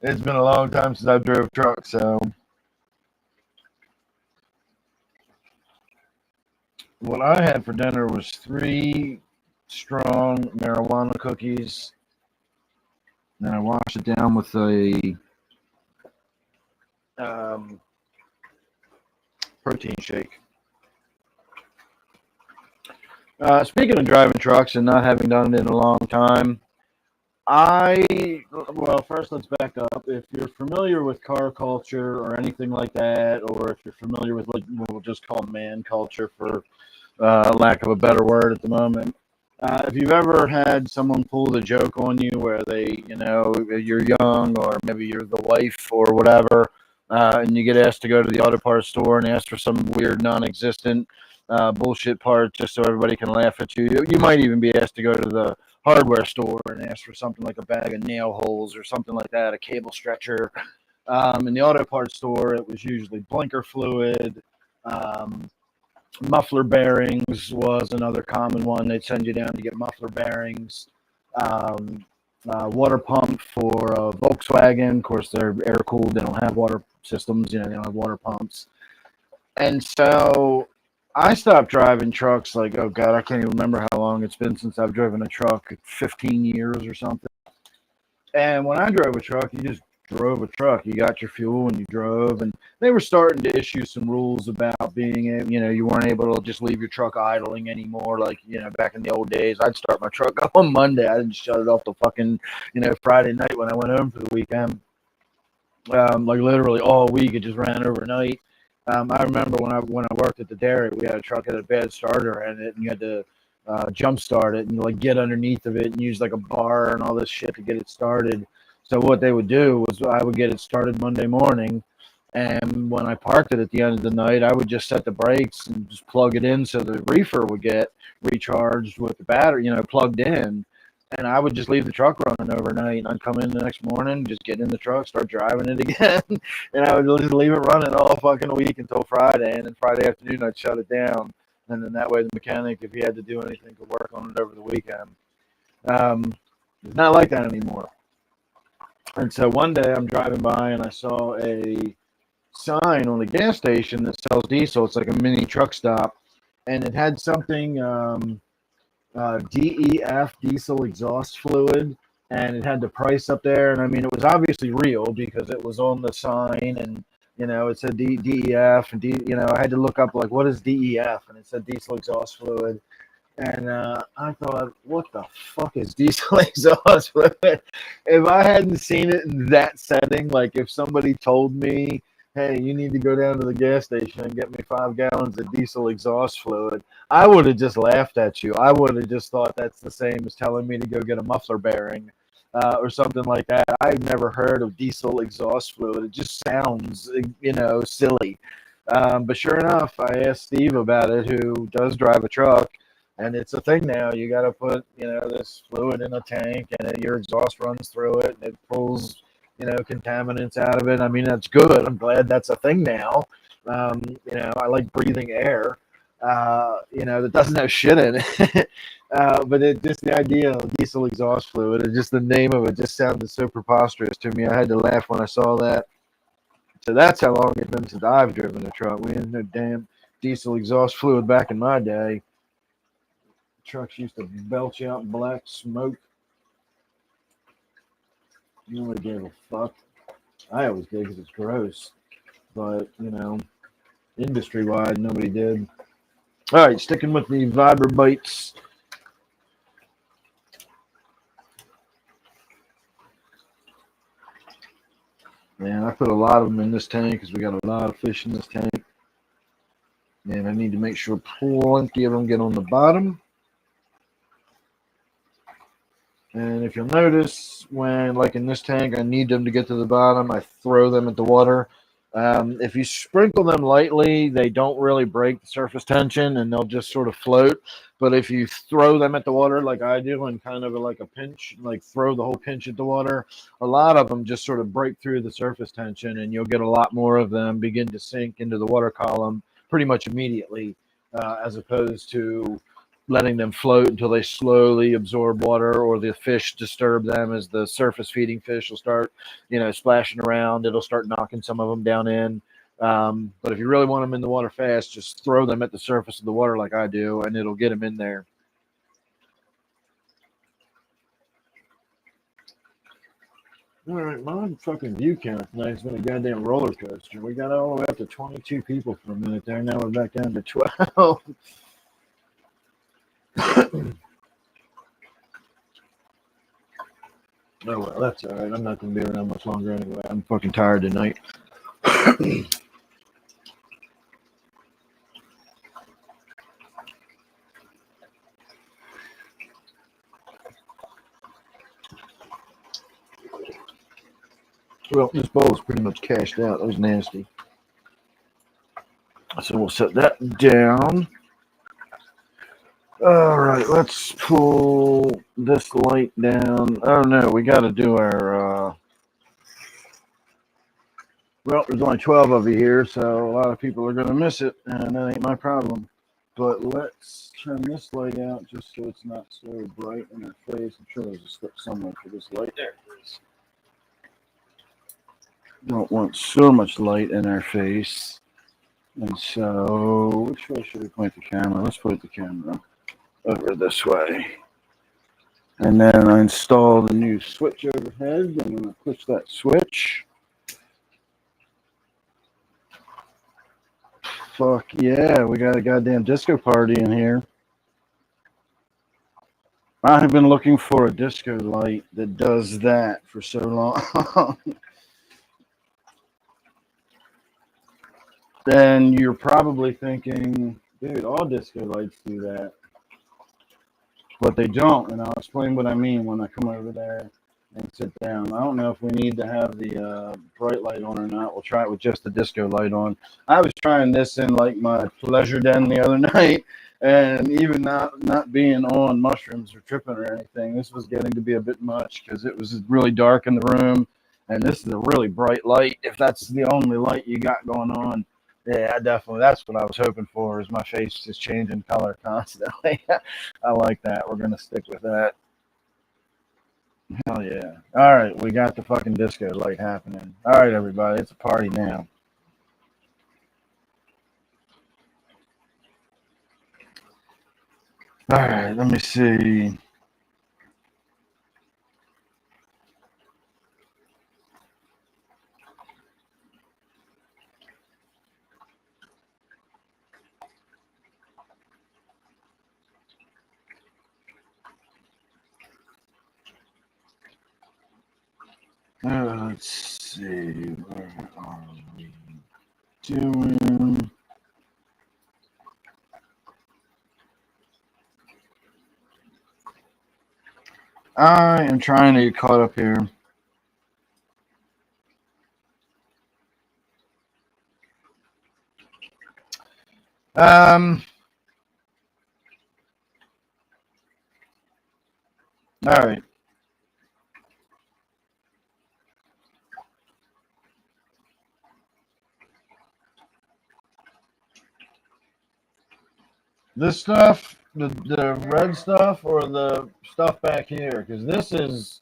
It's been a long time since I drove trucks, so what I had for dinner was 3 strong marijuana cookies. Then I washed it down with a protein shake. Speaking of driving trucks and not having done it in a long time, first let's back up. If you're familiar with car culture or anything like that, or if you're familiar with what we'll just call man culture for lack of a better word at the moment, if you've ever had someone pull the joke on you where you're young or maybe you're the wife or whatever, and you get asked to go to the auto parts store and ask for some weird non-existent bullshit part just so everybody can laugh at you. You might even be asked to go to the hardware store and ask for something like a bag of nail holes or something like that, a cable stretcher, In the auto parts store, it was usually blinker fluid. Um, Muffler bearings was another common one. They'd send you down to get muffler bearings. Um, Water pump for Volkswagen. Of course, they're air cooled. They don't have water systems. They don't have water pumps. And so I stopped driving trucks like, oh God, I can't even remember how long it's been since I've driven a truck, 15 years or something. And when I drove a truck, you just drove a truck. You got your fuel and you drove. And they were starting to issue some rules about being, you weren't able to just leave your truck idling anymore. Like, back in the old days, I'd start my truck up on Monday. I didn't shut it off till fucking, Friday night when I went home for the weekend. Like literally all week, it just ran overnight. I remember when I worked at the dairy, we had a truck that had a bad starter in it, and you had to jump start it and like get underneath of it and use like a bar and all this shit to get it started. So what they would do was I would get it started Monday morning, and when I parked it at the end of the night, I would just set the brakes and just plug it in so the reefer would get recharged with the battery, plugged in. And I would just leave the truck running overnight. And I'd come in the next morning, just get in the truck, start driving it again. And I would just leave it running all fucking week until Friday. And then Friday afternoon, I'd shut it down. And then that way the mechanic, if he had to do anything, could work on it over the weekend. It's not like that anymore. And so one day I'm driving by and I saw a sign on the gas station that sells diesel. It's like a mini truck stop. And it had something... DEF, diesel exhaust fluid, and it had the price up there. And I mean, it was obviously real because it was on the sign, and it said DEF, and I had to look up like what is DEF, and it said diesel exhaust fluid. And I thought, what the fuck is diesel exhaust fluid? If I hadn't seen it in that setting, like if somebody told me, hey, you need to go down to the gas station and get me 5 gallons of diesel exhaust fluid, I would have just laughed at you. I would have just thought that's the same as telling me to go get a muffler bearing or something like that. I've never heard of diesel exhaust fluid. It just sounds, silly. But sure enough, I asked Steve about it, who does drive a truck, and it's a thing now. You got to put, this fluid in a tank, and your exhaust runs through it, and it pulls contaminants out of it. I mean, that's good. I'm glad that's a thing now. I like breathing air, that doesn't have shit in it. But just the idea of diesel exhaust fluid and just the name of it just sounded so preposterous to me. I had to laugh when I saw that. So that's how long it's been since I've driven a truck. We had no damn diesel exhaust fluid back in my day. Trucks used to belch out black smoke. Nobody gave a fuck. I always did because it's gross. But, industry-wide, nobody did. All right, sticking with the Vibra-Bites. Man, I put a lot of them in this tank because we got a lot of fish in this tank. And I need to make sure plenty of them get on the bottom. And if you'll notice, when, like in this tank, I need them to get to the bottom, I throw them at the water. If you sprinkle them lightly, they don't really break the surface tension, and they'll just sort of float. But if you throw them at the water like I do and kind of like a pinch, like throw the whole pinch at the water, a lot of them just sort of break through the surface tension, and you'll get a lot more of them begin to sink into the water column pretty much immediately, as opposed to letting them float until they slowly absorb water, or the fish disturb them as the surface feeding fish will start, splashing around. It'll start knocking some of them down in. But if you really want them in the water fast, just throw them at the surface of the water like I do, and it'll get them in there. All right, my fucking view count tonight has been a goddamn roller coaster. We got all the way up to 22 people for a minute there. Now we're back down to 12. Oh, well, that's all right. I'm not going to be around much longer anyway. I'm fucking tired tonight. Well, this bowl is pretty much cashed out. That was nasty. So we'll set that down. All right, let's pull this light down. Oh, no, we got to do our Well, there's only 12 of you here, so a lot of people are going to miss it, and that ain't my problem. But let's turn this light out just so it's not so bright in our face. I'm sure there's a slip somewhere for this light. There it is. Don't want so much light in our face. And so, which way should we point the camera? Let's point the camera over this way. And then I install the new switch overhead. I'm going to push that switch. Fuck yeah, we got a goddamn disco party in here. I have been looking for a disco light that does that for so long. Then you're probably thinking, dude, all disco lights do that. But they don't, and I'll explain what I mean when I come over there and sit down. I don't know if we need to have the bright light on or not. We'll try it with just the disco light on. I was trying this in like my pleasure den the other night, and even not being on mushrooms or tripping or anything, this was getting to be a bit much because it was really dark in the room, and this is a really bright light. If that's the only light you got going on, yeah, definitely. That's what I was hoping for, is my face just changing color constantly. I like that. We're going to stick with that. Hell yeah. All right, we got the fucking disco light happening. All right, everybody, it's a party now. All right, let me see. Let's see. Where are we doing? I am trying to get caught up here. All right. This stuff, the red stuff, or the stuff back here? Because this is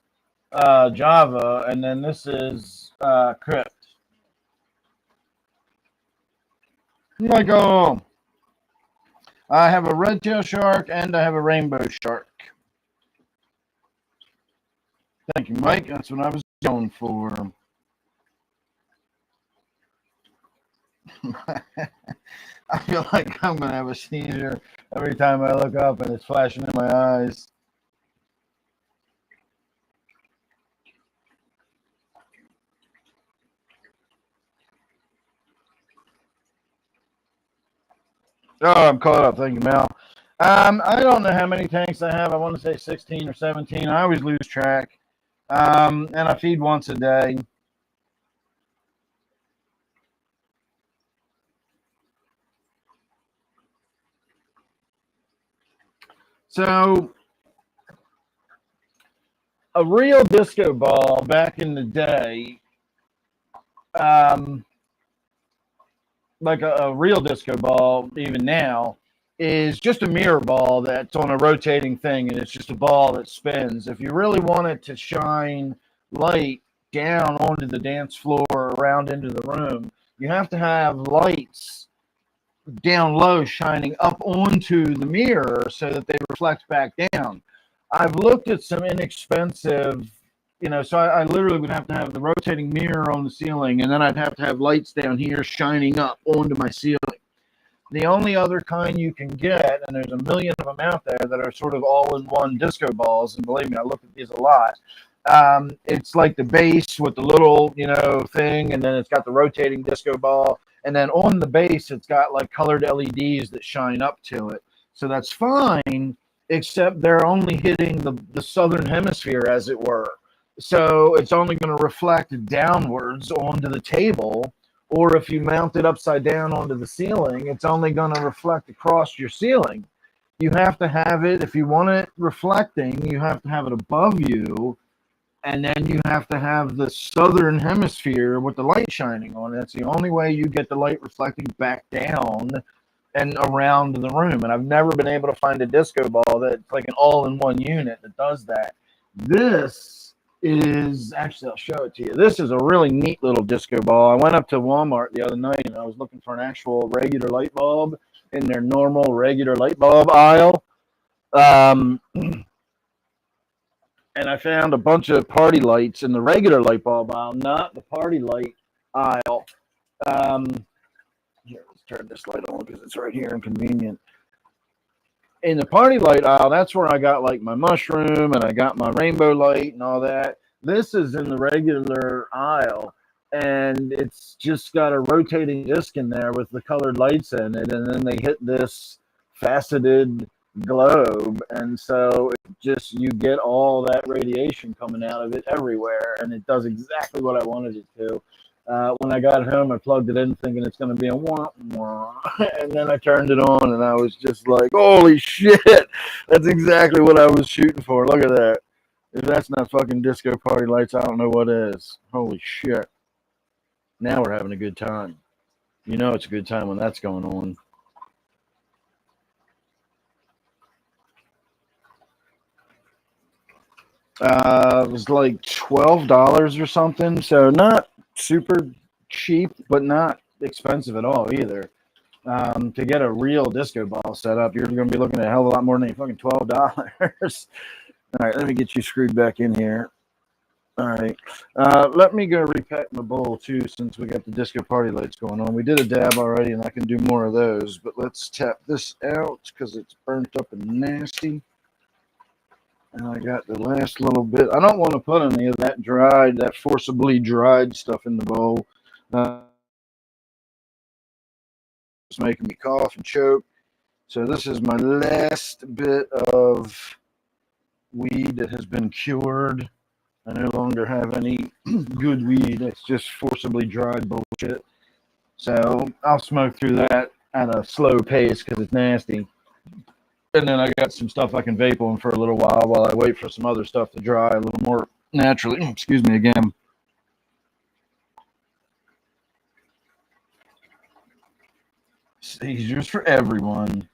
Java, and then this is Crypt. Like, oh, I have a red-tail shark and I have a rainbow shark. Thank you, Mike. That's what I was going for. I feel like I'm going to have a seizure every time I look up and it's flashing in my eyes. Oh, I'm caught up. Thank you, Mel. I don't know how many tanks I have. I want to say 16 or 17. I always lose track. And I feed once a day. So, a real disco ball back in the day, like a real disco ball, even now, is just a mirror ball that's on a rotating thing, and it's just a ball that spins. If you really want it to shine light down onto the dance floor or around into the room, you have to have lights down low shining up onto the mirror so that they reflect back down. I've looked at some inexpensive, so I literally would have to have the rotating mirror on the ceiling, and then I'd have to have lights down here shining up onto my ceiling. The only other kind you can get, and there's a million of them out there that are sort of all-in-one disco balls, and believe me, I look at these a lot. It's like the base with the little, thing, and then it's got the rotating disco ball, and then on the base, it's got like colored LEDs that shine up to it. So that's fine, except they're only hitting the southern hemisphere, as it were. So it's only going to reflect downwards onto the table, or if you mount it upside down onto the ceiling, it's only going to reflect across your ceiling. You have to have it, if you want it reflecting, you have to have it above you and then you have to have the southern hemisphere with the light shining on it. That's the only way you get the light reflecting back down and around the room. And I've never been able to find a disco ball that's like an all-in-one unit that does that. This is, actually, I'll show it to you. This is a really neat little disco ball. I went up to Walmart the other night and I was looking for an actual regular light bulb in their normal regular light bulb aisle. And I found a bunch of party lights in the regular light bulb aisle, not the party light aisle. Here, let's turn this light on because it's right here and convenient. In the party light aisle, that's where I got like my mushroom and I got my rainbow light and all that. This is in the regular aisle, and it's just got a rotating disc in there with the colored lights in it, and then they hit this faceted globe, and so it just, you get all that radiation coming out of it everywhere, and it does exactly what I wanted it to. When I got home, I plugged it in thinking it's going to be a wah, wah, and then I turned it on and I was just like, holy shit, that's exactly what I was shooting for. Look at that. If that's not fucking disco party lights, I don't know what is. Holy shit. Now we're having a good time. You know it's a good time when that's going on. It was like $12 or something, so not super cheap, but not expensive at all either. To get a real disco ball set up, you're going to be looking at a hell of a lot more than fucking $12. All right, let me get you screwed back in here. All right, let me go repack my bowl too, since we got the disco party lights going on. We did a dab already, and I can do more of those, but let's tap this out because it's burnt up and nasty. And I got the last little bit. I don't want to put any of that dried, that forcibly dried stuff in the bowl. It's making me cough and choke. So this is my last bit of weed that has been cured. I no longer have any good weed. It's just forcibly dried bullshit. So I'll smoke through that at a slow pace because it's nasty. And then I got some stuff I can vape on for a little while I wait for some other stuff to dry a little more naturally. Excuse me again. Seizures for everyone.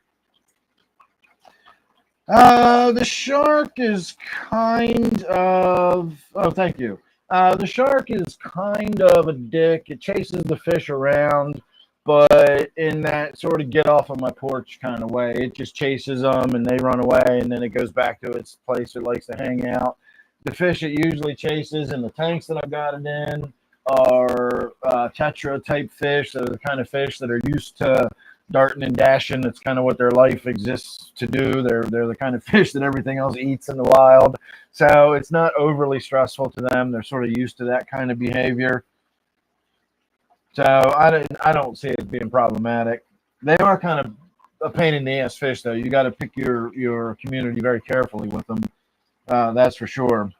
The shark is kind of... Oh, thank you. The shark is kind of a dick. It chases the fish around, but in that sort of get off of my porch kind of way. It just chases them and they run away, and then it goes back to its place it likes to hang out. The fish it usually chases in the tanks that I've got it in are tetra type fish. So the kind of fish that are used to darting and dashing. That's kind of what their life exists to do. They're the kind of fish that everything else eats in the wild. So it's not overly stressful to them. They're sort of used to that kind of behavior. So I don't see it being problematic. They are kind of a pain in the ass fish, though. You got to pick your community very carefully with them. That's for sure.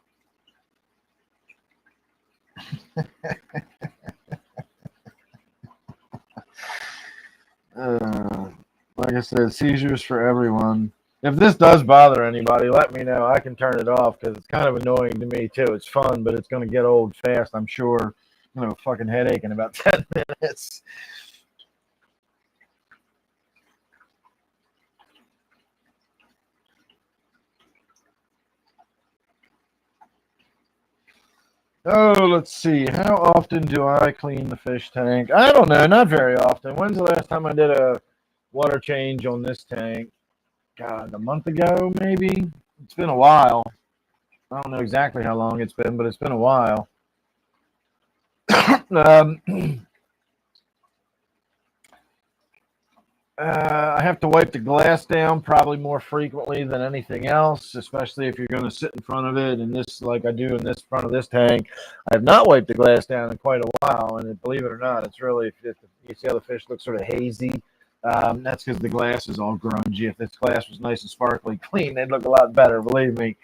Like I said, seizures for everyone. If this does bother anybody, let me know. I can turn it off because it's kind of annoying to me too. It's fun, but it's going to get old fast, I'm sure. I'm going to have a fucking headache in about 10 minutes. Oh, let's see. How often do I clean the fish tank? I don't know. Not very often. When's the last time I did a water change on this tank? God, a month ago, maybe? It's been a while. I don't know exactly how long it's been, but it's been a while. I have to wipe the glass down probably more frequently than anything else, especially if you're going to sit in front of it. And this, like I do in this front of this tank, I have not wiped the glass down in quite a while. And believe it or not, it's really, if you see how the fish looks sort of hazy. That's because the glass is all grungy. If this glass was nice and sparkly clean, they'd look a lot better, believe me.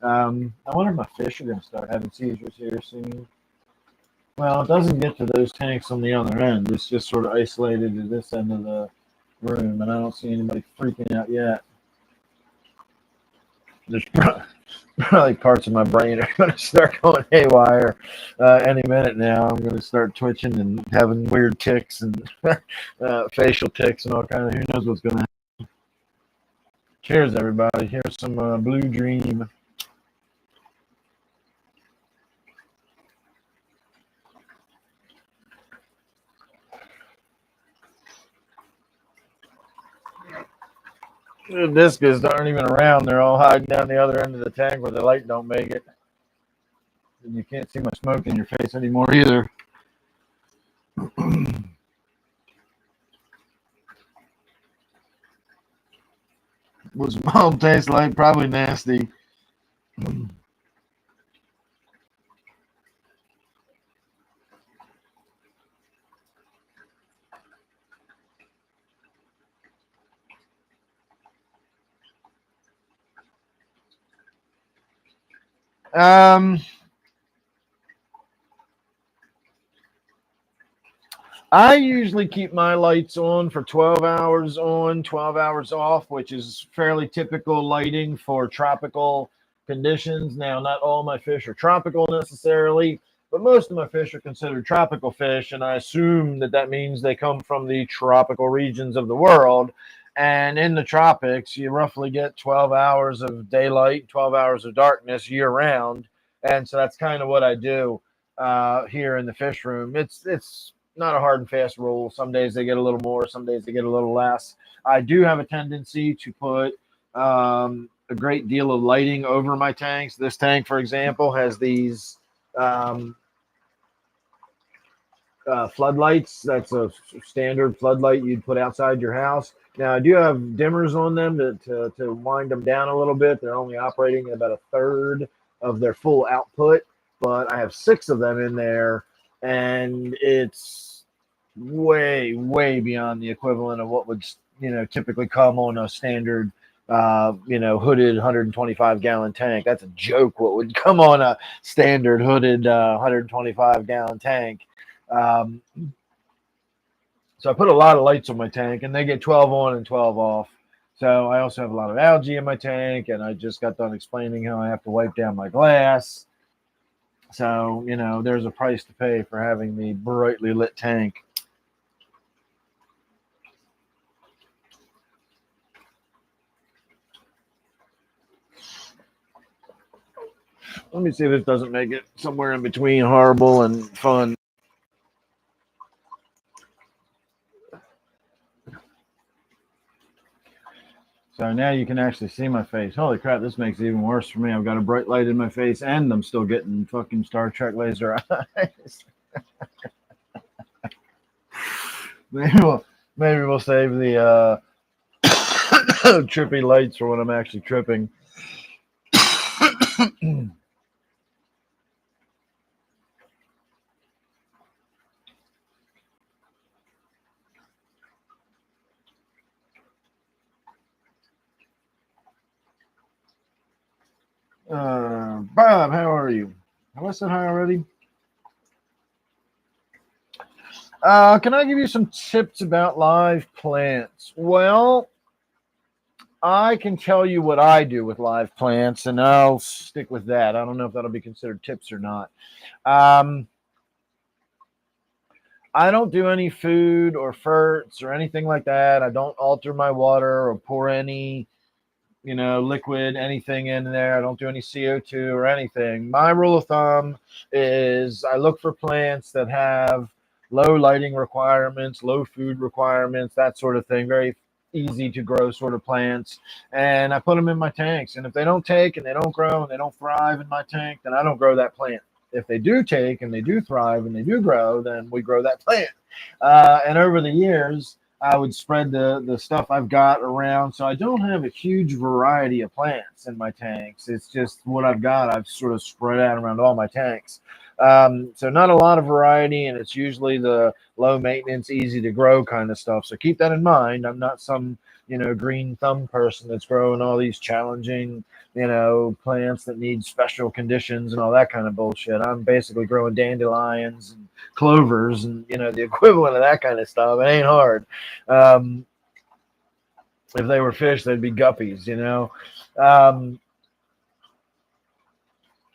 I wonder if my fish are going to start having seizures here soon. Well, it doesn't get to those tanks on the other end. It's just sort of isolated to this end of the room, and I don't see anybody freaking out yet. probably parts of my brain are going to start going haywire any minute now. I'm going to start twitching and having weird tics and facial tics and all kinds of, who knows what's going to happen. Cheers, everybody. Here's some Blue Dream. The discus aren't even around. They're all hiding down the other end of the tank where the light don't make it. And you can't see my smoke in your face anymore either. What's mom taste like? Probably nasty. I usually keep my lights on for 12 hours on, 12 hours off, which is fairly typical lighting for tropical conditions. Now, not all my fish are tropical necessarily, but most of my fish are considered tropical fish, and I assume that that means they come from the tropical regions of the world. And in the tropics, you roughly get 12 hours of daylight, 12 hours of darkness year round. And so that's kind of what I do here in the fish room. It's not a hard and fast rule. Some days they get a little more, some days they get a little less. I do have a tendency to put a great deal of lighting over my tanks. This tank, for example, has these floodlights. That's a standard floodlight you'd put outside your house. Now, I do have dimmers on them to wind them down a little bit. They're only operating at about a third of their full output, but I have 6 of them in there, and it's way, way beyond the equivalent of what would, typically come on a standard, hooded 125 gallon tank. That's a joke what would come on a standard hooded 125 gallon tank. So I put a lot of lights on my tank, and they get 12 on and 12 off. So I also have a lot of algae in my tank, and I just got done explaining how I have to wipe down my glass. So, there's a price to pay for having the brightly lit tank. Let me see if this doesn't make it somewhere in between horrible and fun. So now you can actually see my face. Holy crap, this makes it even worse for me. I've got a bright light in my face, and I'm still getting fucking Star Trek laser eyes. maybe we'll save the trippy lights for when I'm actually tripping. Bob, how are you? Have I said hi already? Can I give you some tips about live plants? Well, I can tell you what I do with live plants, and I'll stick with that. I don't know if that'll be considered tips or not. I don't do any food or ferts or anything like that. I don't alter my water or pour any, liquid, anything in there. I don't do any CO2 or anything. My rule of thumb is I look for plants that have low lighting requirements, low food requirements, that sort of thing. Very easy to grow sort of plants. And I put them in my tanks. And if they don't take and they don't grow and they don't thrive in my tank, then I don't grow that plant. If they do take and they do thrive and they do grow, then we grow that plant. And over the years, I would spread the stuff I've got around. So I don't have a huge variety of plants in my tanks. It's just what I've got. I've sort of spread out around all my tanks. So not a lot of variety, and it's usually the low maintenance, easy to grow kind of stuff. So keep that in mind. I'm not some, green thumb person that's growing all these challenging, plants that need special conditions and all that kind of bullshit. I'm basically growing dandelions and clovers and, the equivalent of that kind of stuff. It ain't hard. If they were fish, they'd be guppies,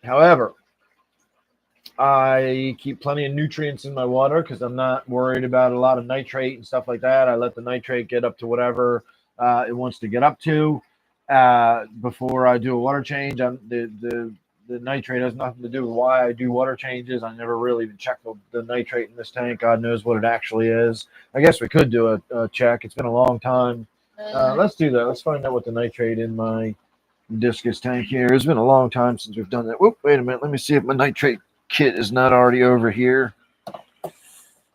However, I keep plenty of nutrients in my water because I'm not worried about a lot of nitrate and stuff like that. I let the nitrate get up to whatever it wants to get up to before I do a water change. The nitrate has nothing to do with why I do water changes. I never really even checked the nitrate in this tank. God knows what it actually is. I guess we could do a check. It's been a long time. Let's do that. Let's find out what the nitrate in my discus tank here. It's been a long time since we've done that. Whoop, wait a minute. Let me see if my nitrate kit is not already over here.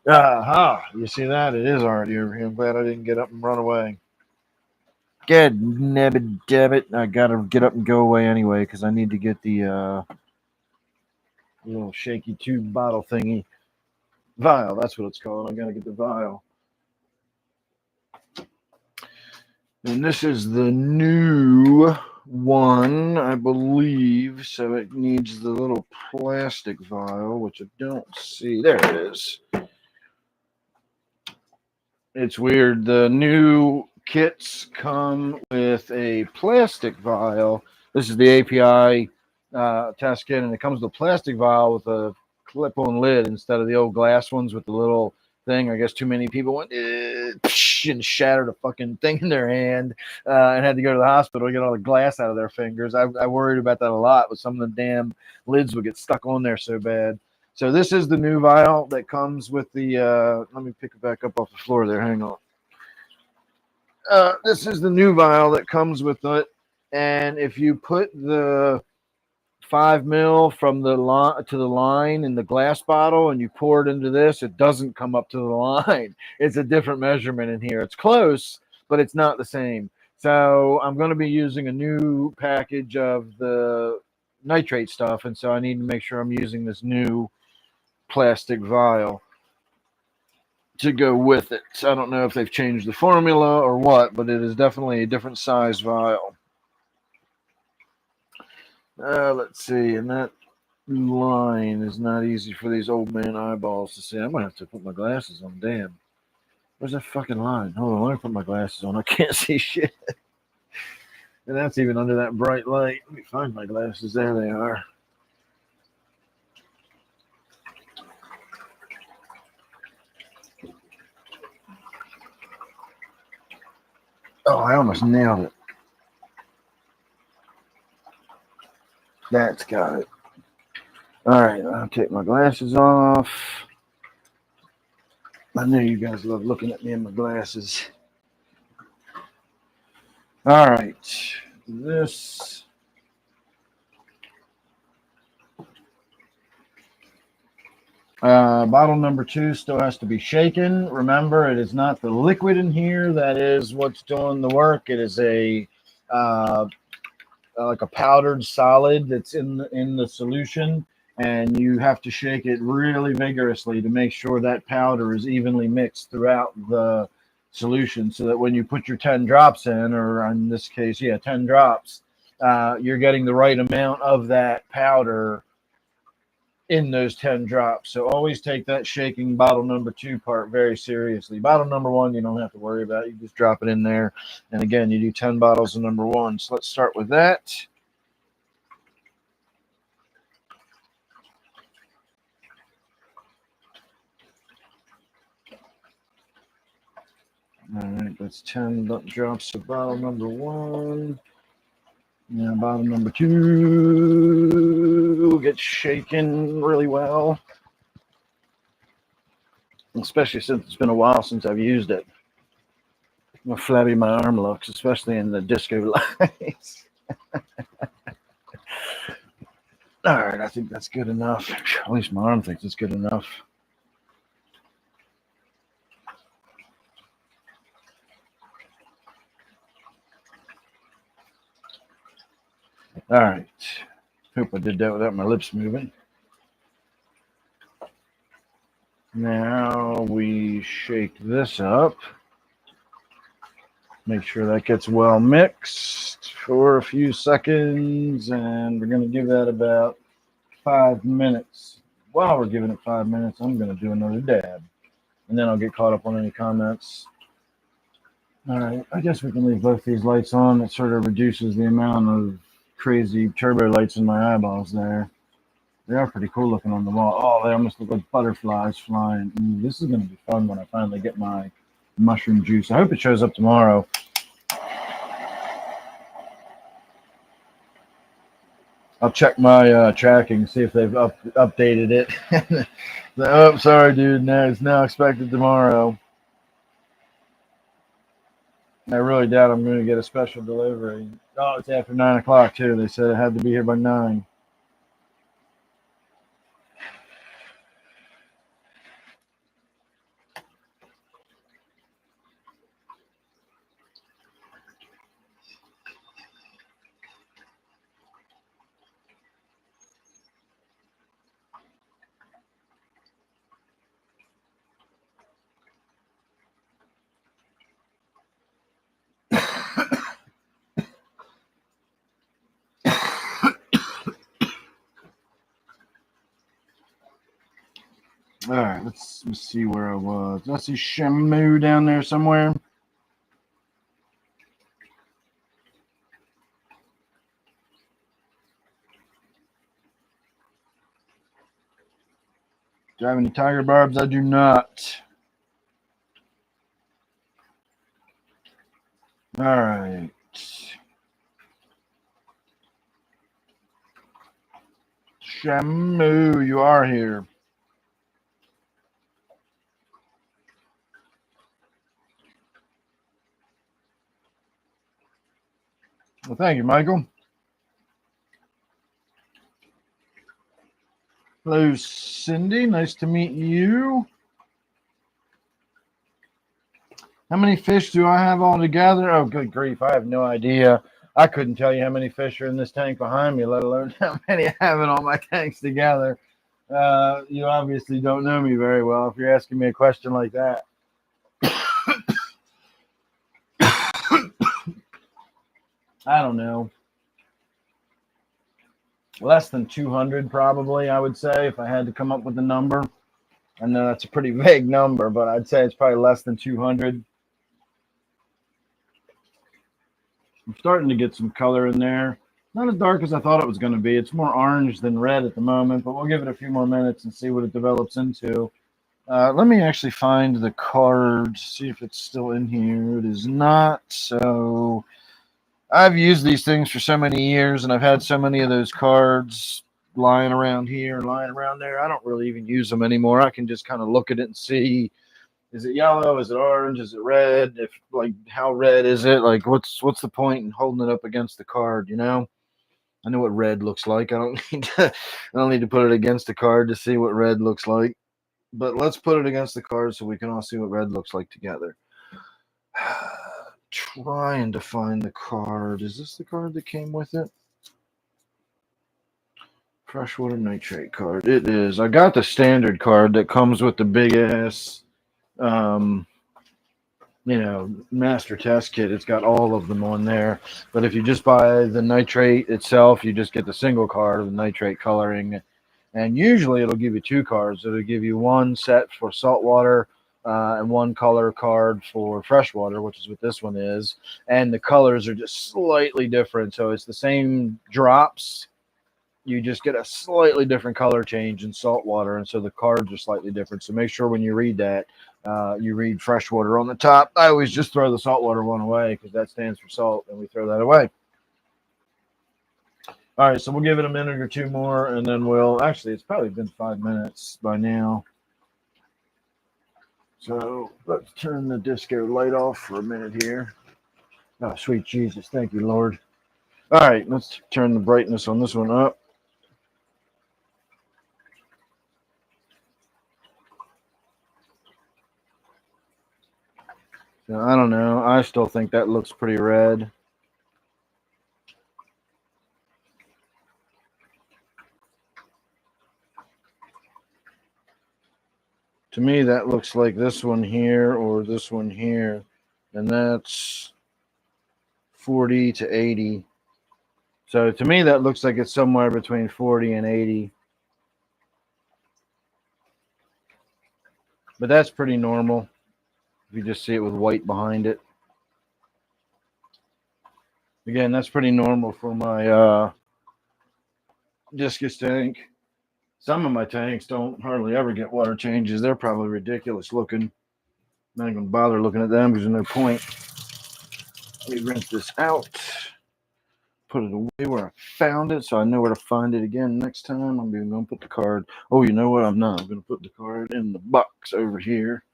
Aha, you see that? It is already over here. I'm glad I didn't get up and run away. Good nabbit dabbit. I gotta get up and go away anyway because I need to get the little shaky tube bottle thingy. Vial, that's what it's called. I gotta get the vial. And this is the new one, I believe. So it needs the little plastic vial, which I don't see. There it is. It's weird. The new kits come with a plastic vial. This is the API test kit, and it comes with a plastic vial with a clip-on lid instead of the old glass ones with the little thing. I guess too many people went and shattered a fucking thing in their hand and had to go to the hospital to get all the glass out of their fingers. I worried about that a lot, but some of the damn lids would get stuck on there so bad. So this is the new vial that comes with the, let me pick it back up off the floor there, hang on. This is the new vial that comes with it, and if you put the 5 mil from the line to the line in the glass bottle and you pour it into this, it doesn't come up to the line. It's a different measurement in here. It's close, but it's not the same. So I'm going to be using a new package of the nitrate stuff, and so I need to make sure I'm using this new plastic vial to go with it. So I don't know if they've changed the formula or what, but it is definitely a different size vial. Let's see, and that line is not easy for these old man eyeballs to see. I'm gonna have to put my glasses on. Damn, where's that fucking line? Hold on, let me put my glasses on. I can't see shit, and that's even under that bright light. Let me find my glasses. There they are. Oh, I almost nailed it. That's got it. All right, I'll take my glasses off. I know you guys love looking at me in my glasses. All right, this bottle number 2 still has to be shaken. Remember, it is not the liquid in here that is what's doing the work. It is a like a powdered solid that's in the solution, and you have to shake it really vigorously to make sure that powder is evenly mixed throughout the solution, so that when you put your 10 drops in, or in this case, 10 drops, you're getting the right amount of that powder in those 10 drops. So always take that shaking bottle number 2 part very seriously. Bottle number 1, you don't have to worry about it. You just drop it in there. And again, you do 10 bottles of number 1. So let's start with that. All right, that's 10 drops of bottle number 1. Now bottle number 2 gets shaken really well, especially since it's been a while since I've used it. How flabby my arm looks, especially in the disco lights. All right, I think that's good enough. At least my arm thinks it's good enough. All right. Hope I did that without my lips moving. Now we shake this up. Make sure that gets well mixed for a few seconds, and we're going to give that about 5 minutes. While we're giving it 5 minutes, I'm going to do another dab, and then I'll get caught up on any comments. All right, I guess we can leave both these lights on. It sort of reduces the amount of crazy turbo lights in my eyeballs there. They are pretty cool looking on the wall. Oh, they almost look like butterflies flying. This is going to be fun when I finally get my mushroom juice. I hope it shows up tomorrow. I'll check my tracking, see if they've updated it. Oh, sorry, dude. No, it's now expected tomorrow. I really doubt I'm going to get a special delivery. Oh, it's after 9 o'clock, too. They said it had to be here by 9. All right, let's see where I was. I see Shamu down there somewhere. Do I have any tiger barbs? I do not. All right. Shamu, you are here. Well, thank you, Michael. Hello, Cindy. Nice to meet you. How many fish do I have altogether? Oh, good grief. I have no idea. I couldn't tell you how many fish are in this tank behind me, let alone how many I have in all my tanks together. You obviously don't know me very well if you're asking me a question like that. I don't know. Less than 200, probably, I would say, if I had to come up with a number. I know that's a pretty vague number, but I'd say it's probably less than 200. I'm starting to get some color in there. Not as dark as I thought it was going to be. It's more orange than red at the moment, but we'll give it a few more minutes and see what it develops into. Let me actually find the card, see if it's still in here. It is not. So I've used these things for so many years, and I've had so many of those cards lying around here, lying around there. I don't really even use them anymore. I can just kind of look at it and see, is it yellow? Is it orange? Is it red? If like, how red is it? Like, what's the point in holding it up against the card? You know, I know what red looks like. I don't need to put it against the card to see what red looks like. But let's put it against the card so we can all see what red looks like together. Trying to find the card. Is this the card that came with it? Freshwater nitrate card. It is. I got the standard card that comes with the big ass, master test kit. It's got all of them on there. But if you just buy the nitrate itself, you just get the single card of the nitrate coloring. And usually it'll give you 2 cards. It'll give you one set for saltwater and one color card for freshwater, which is what this one is. And the colors are just slightly different. So it's the same drops. You just get a slightly different color change in saltwater. And so the cards are slightly different. So make sure when you read that, you read freshwater on the top. I always just throw the saltwater one away because that stands for salt, and we throw that away. All right, so we'll give it a minute or 2 more, and then we'll... Actually, it's probably been 5 minutes by now. So let's turn the disco light off for a minute here. Oh, sweet Jesus. Thank you, Lord. All right, let's turn the brightness on this one up. So I don't know. I still think that looks pretty red. To me, that looks like this one here or this one here. And that's 40 to 80. So to me, that looks like it's somewhere between 40 and 80. But that's pretty normal if you just see it with white behind it. Again, that's pretty normal for my discus tank. Some of my tanks don't hardly ever get water changes. They're probably ridiculous looking. Not even gonna bother looking at them because there's no point. Let me rinse this out. Put it away where I found it so I know where to find it again next time. I'm even going to put the card. Oh, you know what? I'm not. I'm going to put the card in the box over here.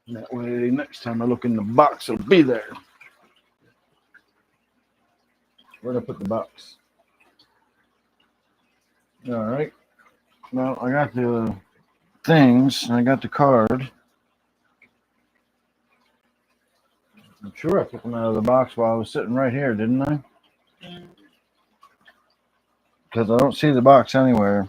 That way, next time I look in the box, it'll be there. Where'd I put the box? All right. Well, I got the things, and I got the card. I'm sure I took them out of the box while I was sitting right here, didn't I? Because I don't see the box anywhere.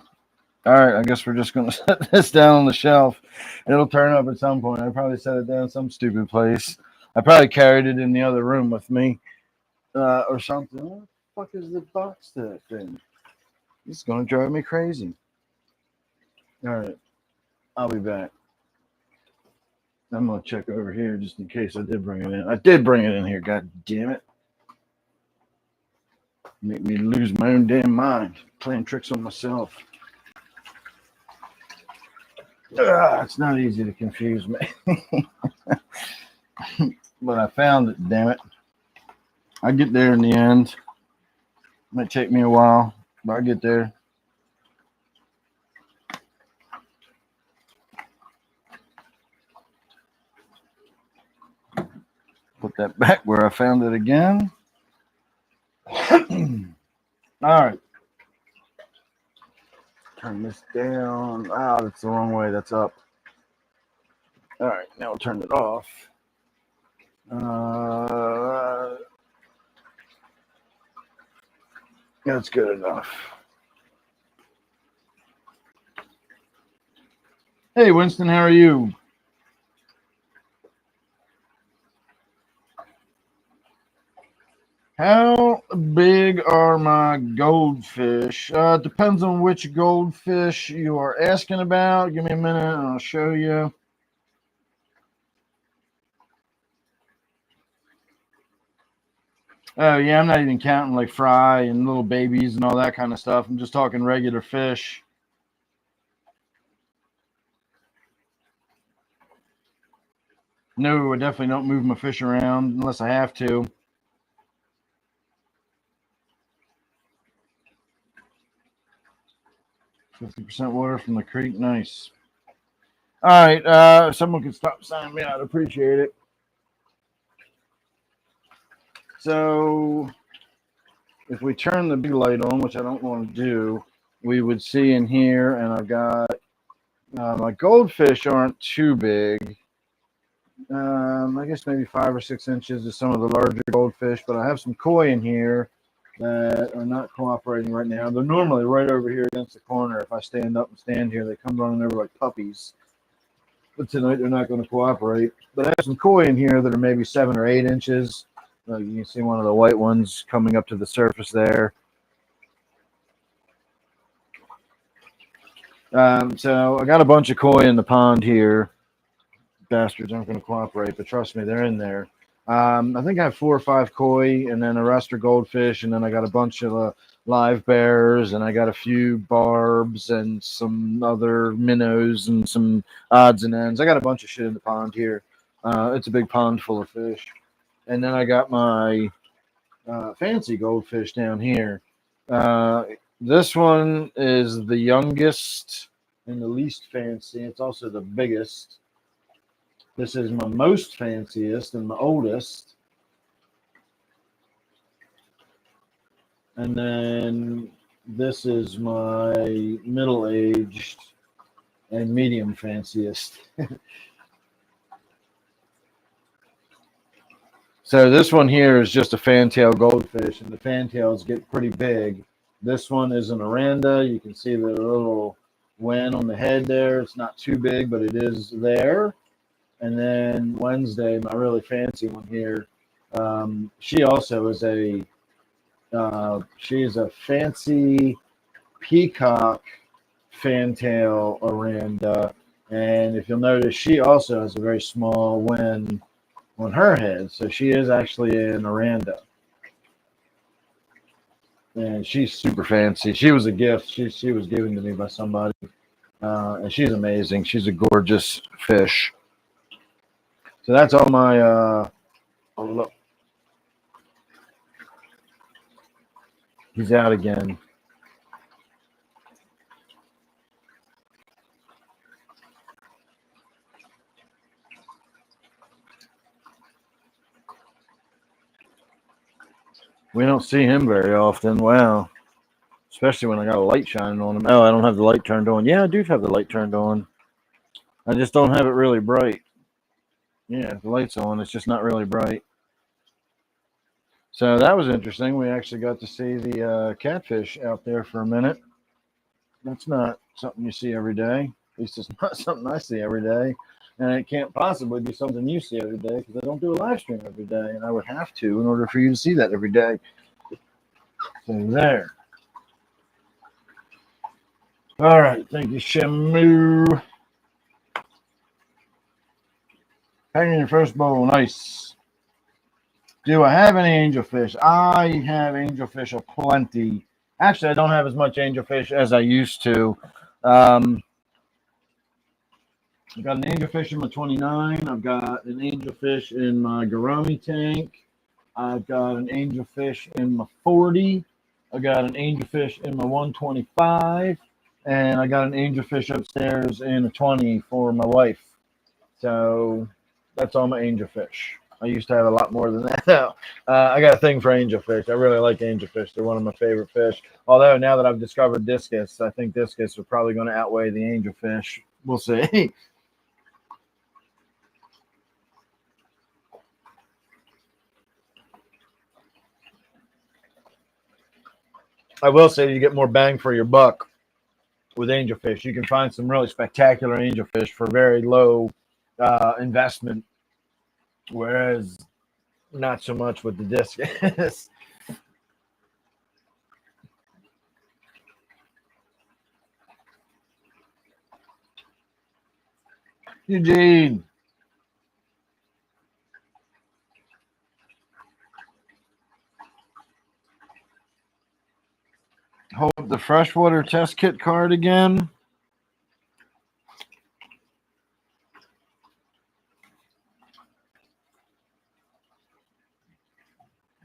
All right, I guess we're just going to set this down on the shelf. It'll turn up at some point. I probably set it down some stupid place. I probably carried it in the other room with me or something. What the fuck is the box to that thing? This is going to drive me crazy. All right, I'll be back. I'm going to check over here just in case I did bring it in. I did bring it in here, god damn it. Make me lose my own damn mind playing tricks on myself. It's not easy to confuse me. But I found it, damn it. I get there in the end. Might take me a while, but I get there. Put that back where I found it again. All right. Turn this down. That's the wrong way. That's up. All right, now we'll turn it off. That's good enough. Hey, Winston, how are you? How big are my goldfish? Depends on which goldfish you are asking about. Give me a minute and I'll show you. Oh, yeah, I'm not even counting like fry and little babies and all that kind of stuff. I'm just talking regular fish. No, I definitely don't move my fish around unless I have to. %% water from the creek. Nice. All right. If someone could stop signing me, I'd appreciate it. So if we turn the big light on, which I don't want to do, we would see in here, and I've got my goldfish aren't too big. I guess maybe 5 or 6 inches is some of the larger goldfish, but I have some koi in here that are not cooperating right now. They're normally right over here against the corner. If I stand up and stand here, they come running over like puppies. But tonight they're not going to cooperate. But I have some koi in here that are maybe 7 or 8 inches. You can see one of the white ones coming up to the surface there. So I got a bunch of koi in the pond here. Bastards aren't going to cooperate, but trust me, they're in there. I think I have 4 or 5 koi, and then the rest are goldfish, and then I got a bunch of live bears, and I got a few barbs and some other minnows and some odds and ends. I got a bunch of shit in the pond here. It's a big pond full of fish. And then I got my fancy goldfish down here. This one is the youngest and the least fancy. It's also the biggest. This is my most fanciest and the oldest. And then this is my middle-aged and medium fanciest. So this one here is just a fantail goldfish, and the fantails get pretty big. This one is an oranda. You can see the little wen on the head there. It's not too big, but it is there. And then Wednesday, my really fancy one here, she also is she's a fancy peacock fantail oranda. And if you'll notice, she also has a very small wen on her head. So she is actually an oranda. and she's super fancy. She was a gift. She was given to me by somebody, and she's amazing. She's a gorgeous fish. So that's all my. Oh, look, he's out again. We don't see him very often. Wow. Especially when I got a light shining on him. Oh, I don't have the light turned on. Yeah, I do have the light turned on. I just don't have it really bright. Yeah, the light's on. It's just not really bright. So that was interesting. We actually got to see the catfish out there for a minute. That's not something you see every day. At least it's not something I see every day. And it can't possibly be something you see every day because I don't do a live stream every day. And I would have to in order for you to see that every day. So there. All right. Thank you, Shamu. Hanging your first bowl. Nice. Do I have any angelfish? I have angelfish aplenty. Actually, I don't have as much angelfish as I used to. I've got an angelfish in my 29. I've got an angelfish in my gourami tank. I've got an angelfish in my 40. I got an angelfish in my 125. And I got an angelfish upstairs in a 20 for my wife. So that's all my angelfish. I used to have a lot more than that. I got a thing for angelfish. I really like angelfish. They're one of my favorite fish. Although now that I've discovered discus, I think discus are probably going to outweigh the angelfish. We'll see. I will say you get more bang for your buck with angelfish. You can find some really spectacular angelfish for very low investment, whereas not so much with the discus. Eugene. Hold up the freshwater test kit card again.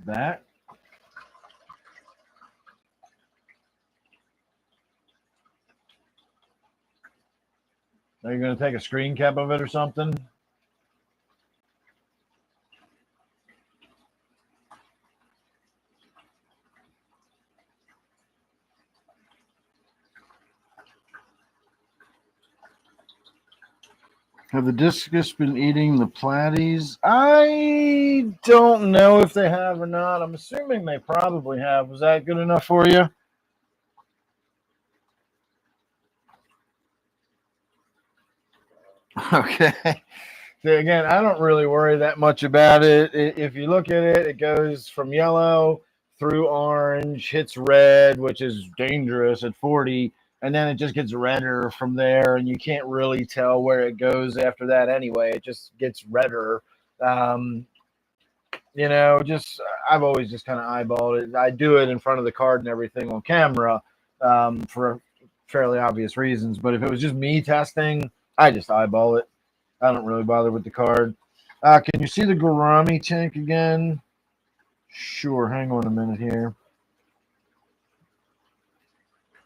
That. Are you going to take a screen cap of it or something? Have the discus been eating the platies? I don't know if they have or not. I'm assuming they probably have. Was that good enough for you? Okay. So again, I don't really worry that much about it. If you look at it, it goes from yellow through orange, hits red, which is dangerous at 40, and then it just gets redder from there, and you can't really tell where it goes after that anyway. It just gets redder. Um, just I've always just kind of eyeballed it. I do it in front of the card and everything on camera for fairly obvious reasons. But if it was just me testing, I just eyeball it. I don't really bother with the card. Can you see the gourami tank again? Sure. Hang on a minute here.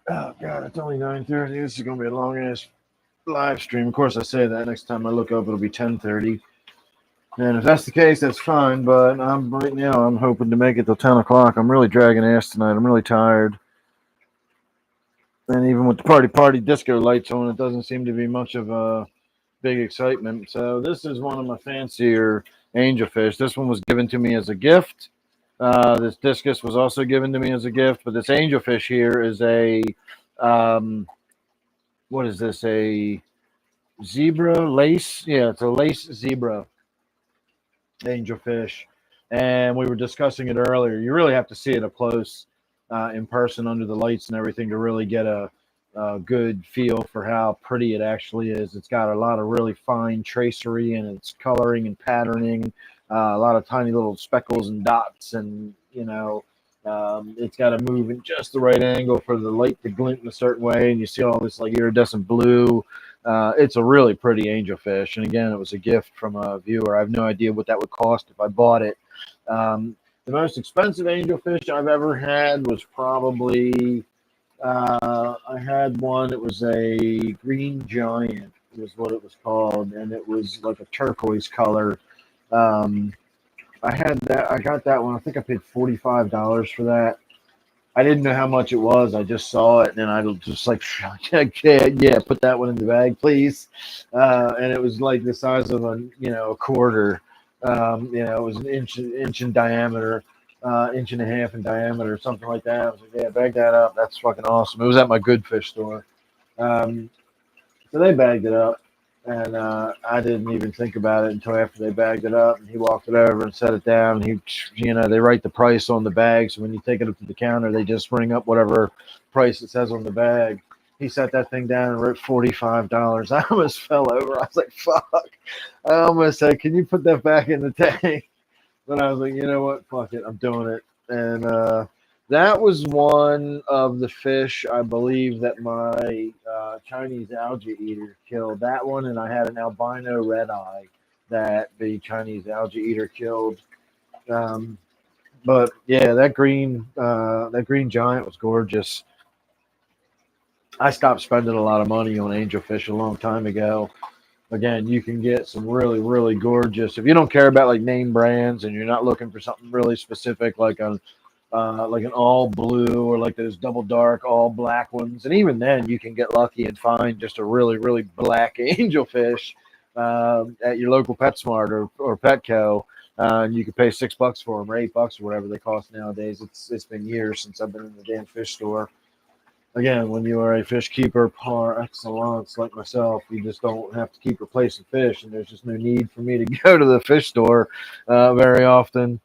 Oh God, it's only 9:30. This is gonna be a long ass live stream. Of course, I say that. Next time I look up, it'll be 10:30. And if that's the case, that's fine. But right now, I'm hoping to make it till 10 o'clock. I'm really dragging ass tonight. I'm really tired. And even with the party disco lights on, it doesn't seem to be much of a big excitement. So this is one of my fancier angelfish. This one was given to me as a gift. This discus was also given to me as a gift. But this angelfish here is a, what is this? A zebra lace? Yeah, it's a lace zebra angelfish, and we were discussing it earlier. You really have to see it up close in person under the lights and everything to really get a good feel for how pretty it actually is. It's got a lot of really fine tracery in its coloring and patterning, a lot of tiny little speckles and dots, and It's got to move in just the right angle for the light to glint in a certain way, and you see all this like iridescent blue. It's a really pretty angelfish, and again, it was a gift from a viewer. I have no idea what that would cost if I bought it. The most expensive angelfish I've ever had was probably I had one. It was a green giant, was what it was called, and it was like a turquoise color. Um, I had that. I got that one. I think I paid $45 for that. I didn't know how much it was. I just saw it, and then I was just like, yeah, put that one in the bag, please. And it was like the size of a quarter. It was an inch in diameter, inch and a half in diameter, something like that. I was like, yeah, bag that up. That's fucking awesome. It was at my good fish store. So they bagged it up, and I didn't even think about it until after they bagged it up. And he walked it over and set it down. And they write the price on the bag, so when you take it up to the counter, they just ring up whatever price it says on the bag. He set that thing down and wrote $45. I almost fell over. I was like, fuck. I almost said, can you put that back in the tank? But I was like, you know what? Fuck it. I'm doing it. And that was one of the fish, I believe, that my Chinese algae eater killed. That one, and I had an albino red eye that the Chinese algae eater killed. But yeah, that green giant was gorgeous. I stopped spending a lot of money on angelfish a long time ago. Again, you can get some really, really gorgeous. If you don't care about like name brands and you're not looking for something really specific, like an all blue or like those double dark all black ones, and even then you can get lucky and find just a really, really black angelfish at your local PetSmart or Petco. And you could pay $6 for them or $8 or whatever they cost nowadays. It's been years since I've been in the damn fish store. Again, when you are a fish keeper par excellence like myself, you just don't have to keep replacing fish, and there's just no need for me to go to the fish store very often.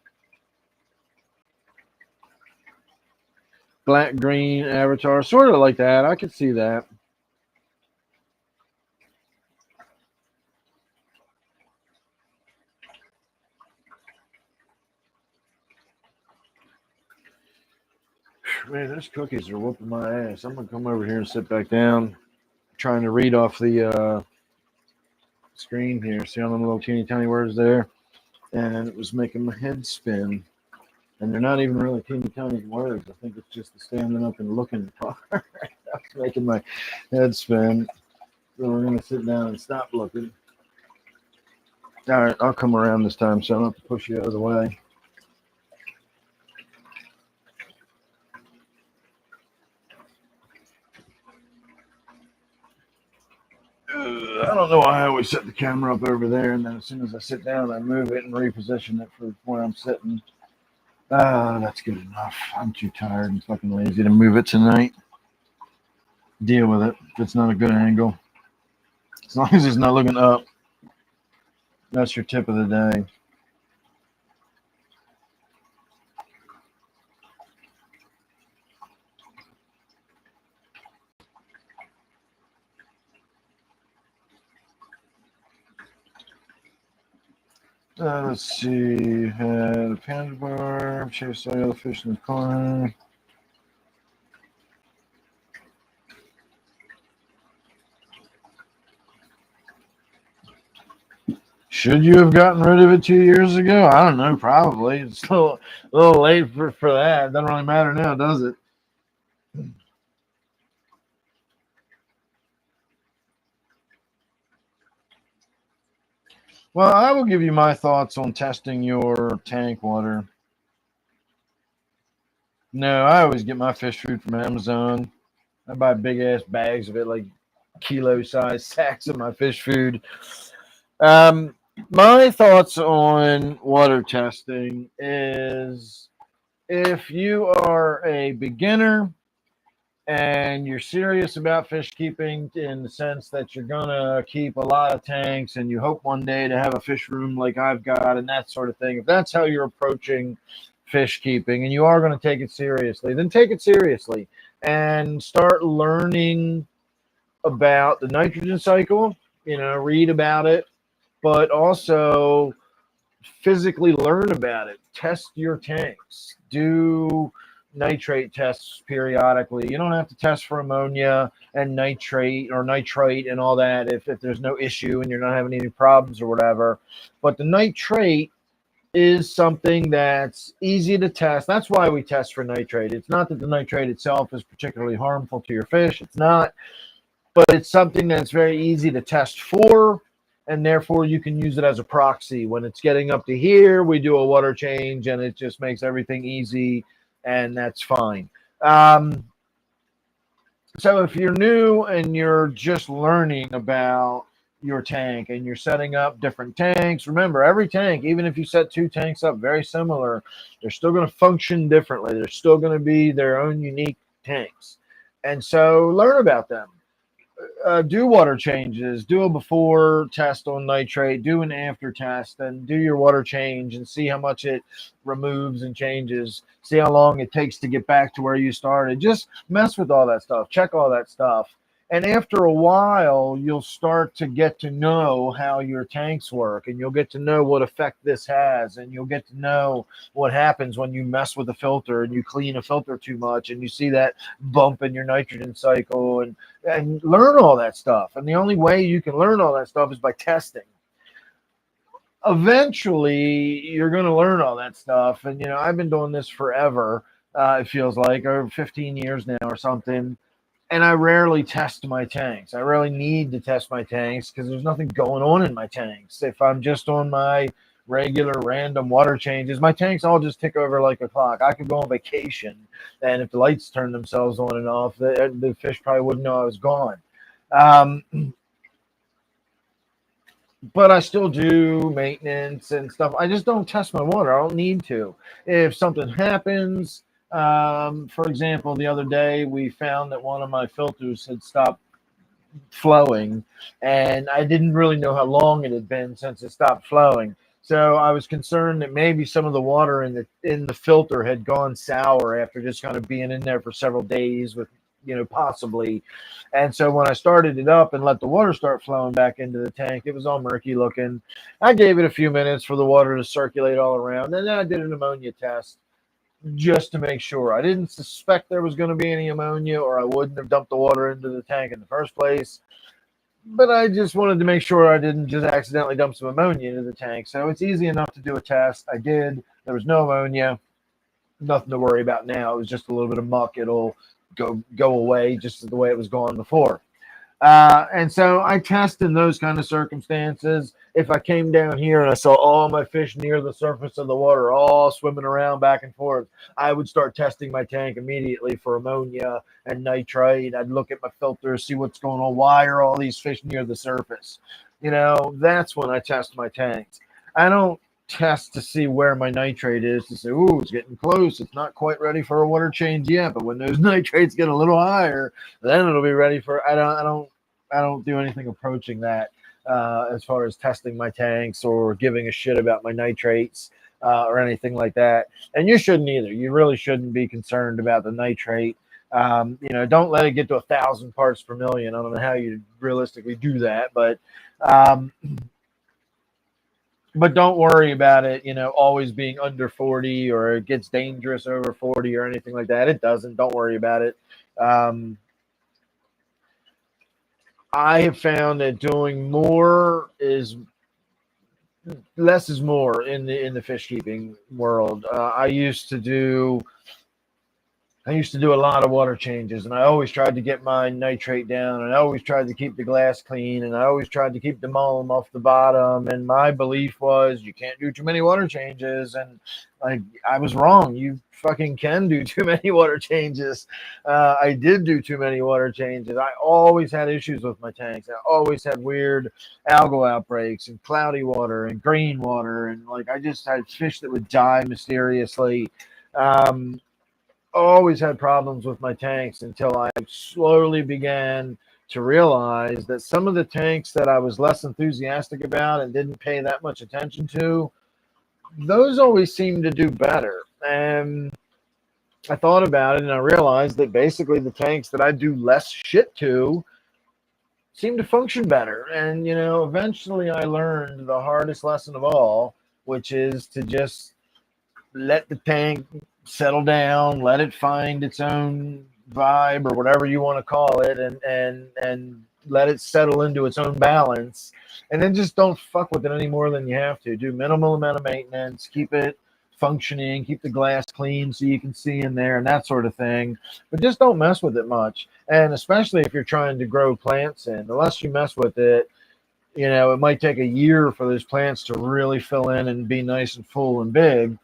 Black green avatar, sort of like that. I could see that. Man, those cookies are whooping my ass. I'm gonna come over here and sit back down, trying to read off the screen here. See all them little teeny tiny words there, and it was making my head spin. And they're not even really teeny tiny words. I think it's just the standing up and looking part that's making my head spin. So we're gonna sit down and stop looking. All right, I'll come around this time, so I don't have to push you out of the way. I don't know why I always set the camera up over there, and then as soon as I sit down, I move it and reposition it for where I'm sitting. That's good enough. I'm too tired and fucking lazy to move it tonight. Deal with it. If it's not a good angle, as long as it's not looking up, that's your tip of the day. Let's see. Had a panda bar. Chase all the other fish in the corner. Should you have gotten rid of it 2 years ago? I don't know. Probably. It's still a little late for that. It doesn't really matter now, does it? Well, I will give you my thoughts on testing your tank water. No, I always get my fish food from Amazon. I buy big ass bags of it, like kilo size sacks of my fish food. My thoughts on water testing is if you are a beginner and you're serious about fish keeping in the sense that you're going to keep a lot of tanks and you hope one day to have a fish room like I've got and that sort of thing, if that's how you're approaching fish keeping and you are going to take it seriously, then take it seriously and start learning about the nitrogen cycle, read about it, but also physically learn about it. Test your tanks. Do nitrate tests periodically. You don't have to test for ammonia and nitrate or nitrite and all that if there's no issue and you're not having any problems or whatever. But the nitrate is something that's easy to test. That's why we test for nitrate. It's not that the nitrate itself is particularly harmful to your fish. It's not. But it's something that's very easy to test for, and therefore you can use it as a proxy. When it's getting up to here, we do a water change, and it just makes everything easy, and that's fine. So if you're new and you're just learning about your tank and you're setting up different tanks, remember, every tank, even if you set 2 tanks up very similar, they're still going to function differently. They're still going to be their own unique tanks. And so learn about them. Do water changes, do a before test on nitrate, do an after test, and do your water change and see how much it removes and changes. See how long it takes to get back to where you started. Just mess with all that stuff. Check all that stuff. And after a while, you'll start to get to know how your tanks work, and you'll get to know what effect this has, and you'll get to know what happens when you mess with a filter and you clean a filter too much and you see that bump in your nitrogen cycle, and learn all that stuff. And the only way you can learn all that stuff is by testing. Eventually, you're going to learn all that stuff. And, I've been doing this forever. It feels like over 15 years now or something. And I rarely test my tanks. I really need to test my tanks because there's nothing going on in my tanks. If I'm just on my regular random water changes, my tanks all just tick over like a clock. I could go on vacation, and if the lights turn themselves on and off, the fish probably wouldn't know I was gone. But I still do maintenance and stuff. I just don't test my water. I don't need to. If something happens, for example, the other day we found that one of my filters had stopped flowing, and I didn't really know how long it had been since it stopped flowing. So I was concerned that maybe some of the water in the filter had gone sour after just kind of being in there for several days with, possibly. And so when I started it up and let the water start flowing back into the tank, it was all murky looking. I gave it a few minutes for the water to circulate all around, and then I did an ammonia test just to make sure. I didn't suspect there was going to be any ammonia, or I wouldn't have dumped the water into the tank in the first place. But I just wanted to make sure I didn't just accidentally dump some ammonia into the tank. So it's easy enough to do a test. I did. There was no ammonia. Nothing to worry about now. It was just a little bit of muck. It'll go away just the way it was going before. And so I test in those kind of circumstances. If I came down here and I saw all my fish near the surface of the water, all swimming around back and forth, I would start testing my tank immediately for ammonia and nitrite. I'd look at my filters, see what's going on. Why are all these fish near the surface? That's when I test my tanks. I don't test to see where my nitrate is to say, ooh, it's getting close. It's not quite ready for a water change yet. But when those nitrates get a little higher, then it'll be ready for. I don't do anything approaching that as far as testing my tanks or giving a shit about my nitrates or anything like that. And you shouldn't either. You really shouldn't be concerned about the nitrate. Don't let it get to 1,000 parts per million. I don't know how you realistically do that, but don't worry about it, always being under 40 or it gets dangerous over 40 or anything like that. It doesn't. Don't worry about it. I have found that doing more is less is more in the fish keeping world. I used to do a lot of water changes, and I always tried to get my nitrate down, and I always tried to keep the glass clean, and I always tried to keep the mulm off the bottom. And my belief was you can't do too many water changes, and I was wrong. You fucking can do too many water changes. I did do too many water changes. I always had issues with my tanks. I always had weird algal outbreaks and cloudy water and green water, and I just had fish that would die mysteriously. Always had problems with my tanks until I slowly began to realize that some of the tanks that I was less enthusiastic about and didn't pay that much attention to, those always seemed to do better. And I thought about it and I realized that basically the tanks that I do less shit to seem to function better. And, eventually I learned the hardest lesson of all, which is to just let the tank settle down, let it find its own vibe or whatever you want to call it, and let it settle into its own balance. And then just don't fuck with it any more than you have to. Do minimal amount of maintenance, keep it functioning, keep the glass clean so you can see in there and that sort of thing. But just don't mess with it much. And especially if you're trying to grow plants in, the less you mess with it, you know, it might take a year for those plants to really fill in and be nice and full and big.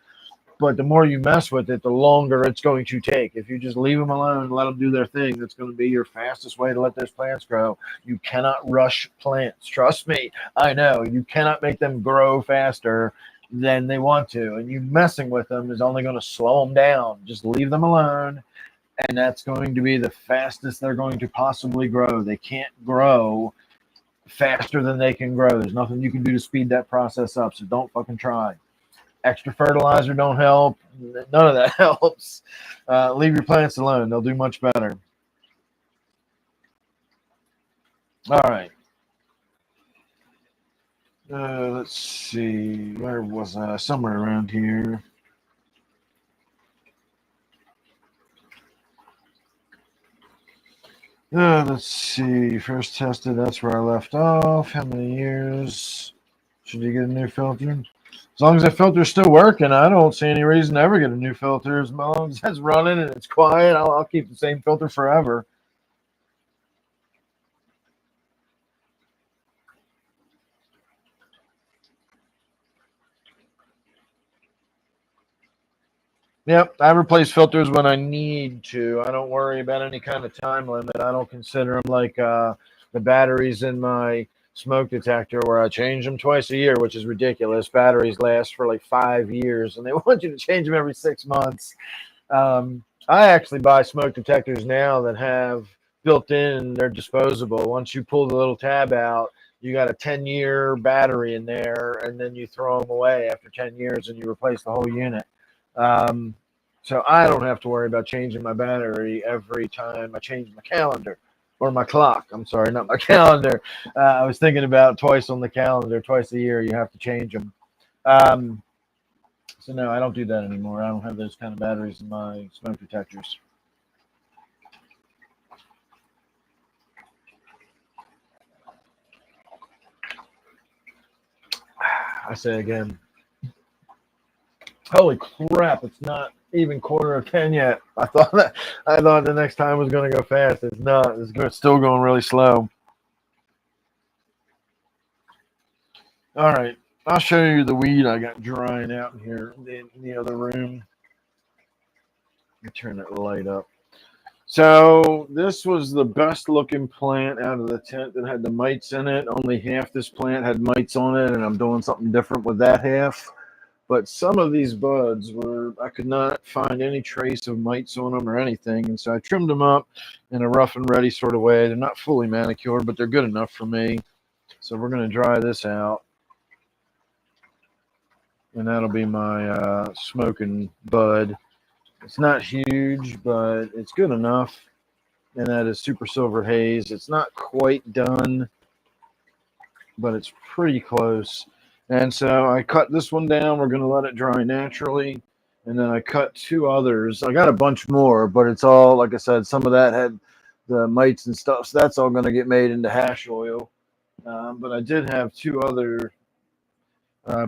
But the more you mess with it, the longer it's going to take. If you just leave them alone and let them do their thing, that's going to be your fastest way to let those plants grow. You cannot rush plants. Trust me, I know. You cannot make them grow faster than they want to. And you messing with them is only going to slow them down. Just leave them alone, and that's going to be the fastest they're going to possibly grow. They can't grow faster than they can grow. There's nothing you can do to speed that process up, so don't fucking try. Extra fertilizer don't help. None of that helps. Leave your plants alone. They'll do much better. All right. Let's see. Where was I? Somewhere around here. Let's see. First tested. That's where I left off. How many years? Should you get a new filter? As long as that filter's still working, I don't see any reason to ever get a new filter. As long as it's running and it's quiet, I'll keep the same filter forever. Yep, I replace filters when I need to. I don't worry about any kind of time limit. I don't consider them like the batteries in my smoke detector where I change them twice a year, which is ridiculous. Batteries last for like 5 years, and they want you to change them every 6 months. I actually buy smoke detectors now that have built in, they're disposable. Once you pull the little tab out, you got a 10-year battery in there, and then you throw them away after 10 years and you replace the whole unit. So I don't have to worry about changing my battery every time I change my calendar or my clock. I'm sorry, not my calendar. I was thinking about twice on the calendar, twice a year, you have to change them. So no, I don't do that anymore. I don't have those kind of batteries in my smoke detectors. I say again, holy crap, it's not even 9:45 yet. I thought the next time was going to go fast. It's not. It's still going really slow. All right, I'll show you the weed I got drying out in here in the other room. Let me turn that light up. So this was the best looking plant out of the tent that had the mites in it. Only half this plant had mites on it, and I'm doing something different with that half. But some of these buds were, I could not find any trace of mites on them or anything. And so I trimmed them up in a rough and ready sort of way. They're not fully manicured, but they're good enough for me. So we're going to dry this out. And that'll be my smoking bud. It's not huge, but it's good enough. And that is Super Silver Haze. It's not quite done, but it's pretty close. And so I cut this one down. We're going to let it dry naturally. And then I cut 2 others. I got a bunch more, but it's all, like I said, some of that had the mites and stuff. So that's all going to get made into hash oil. But I did have 2 other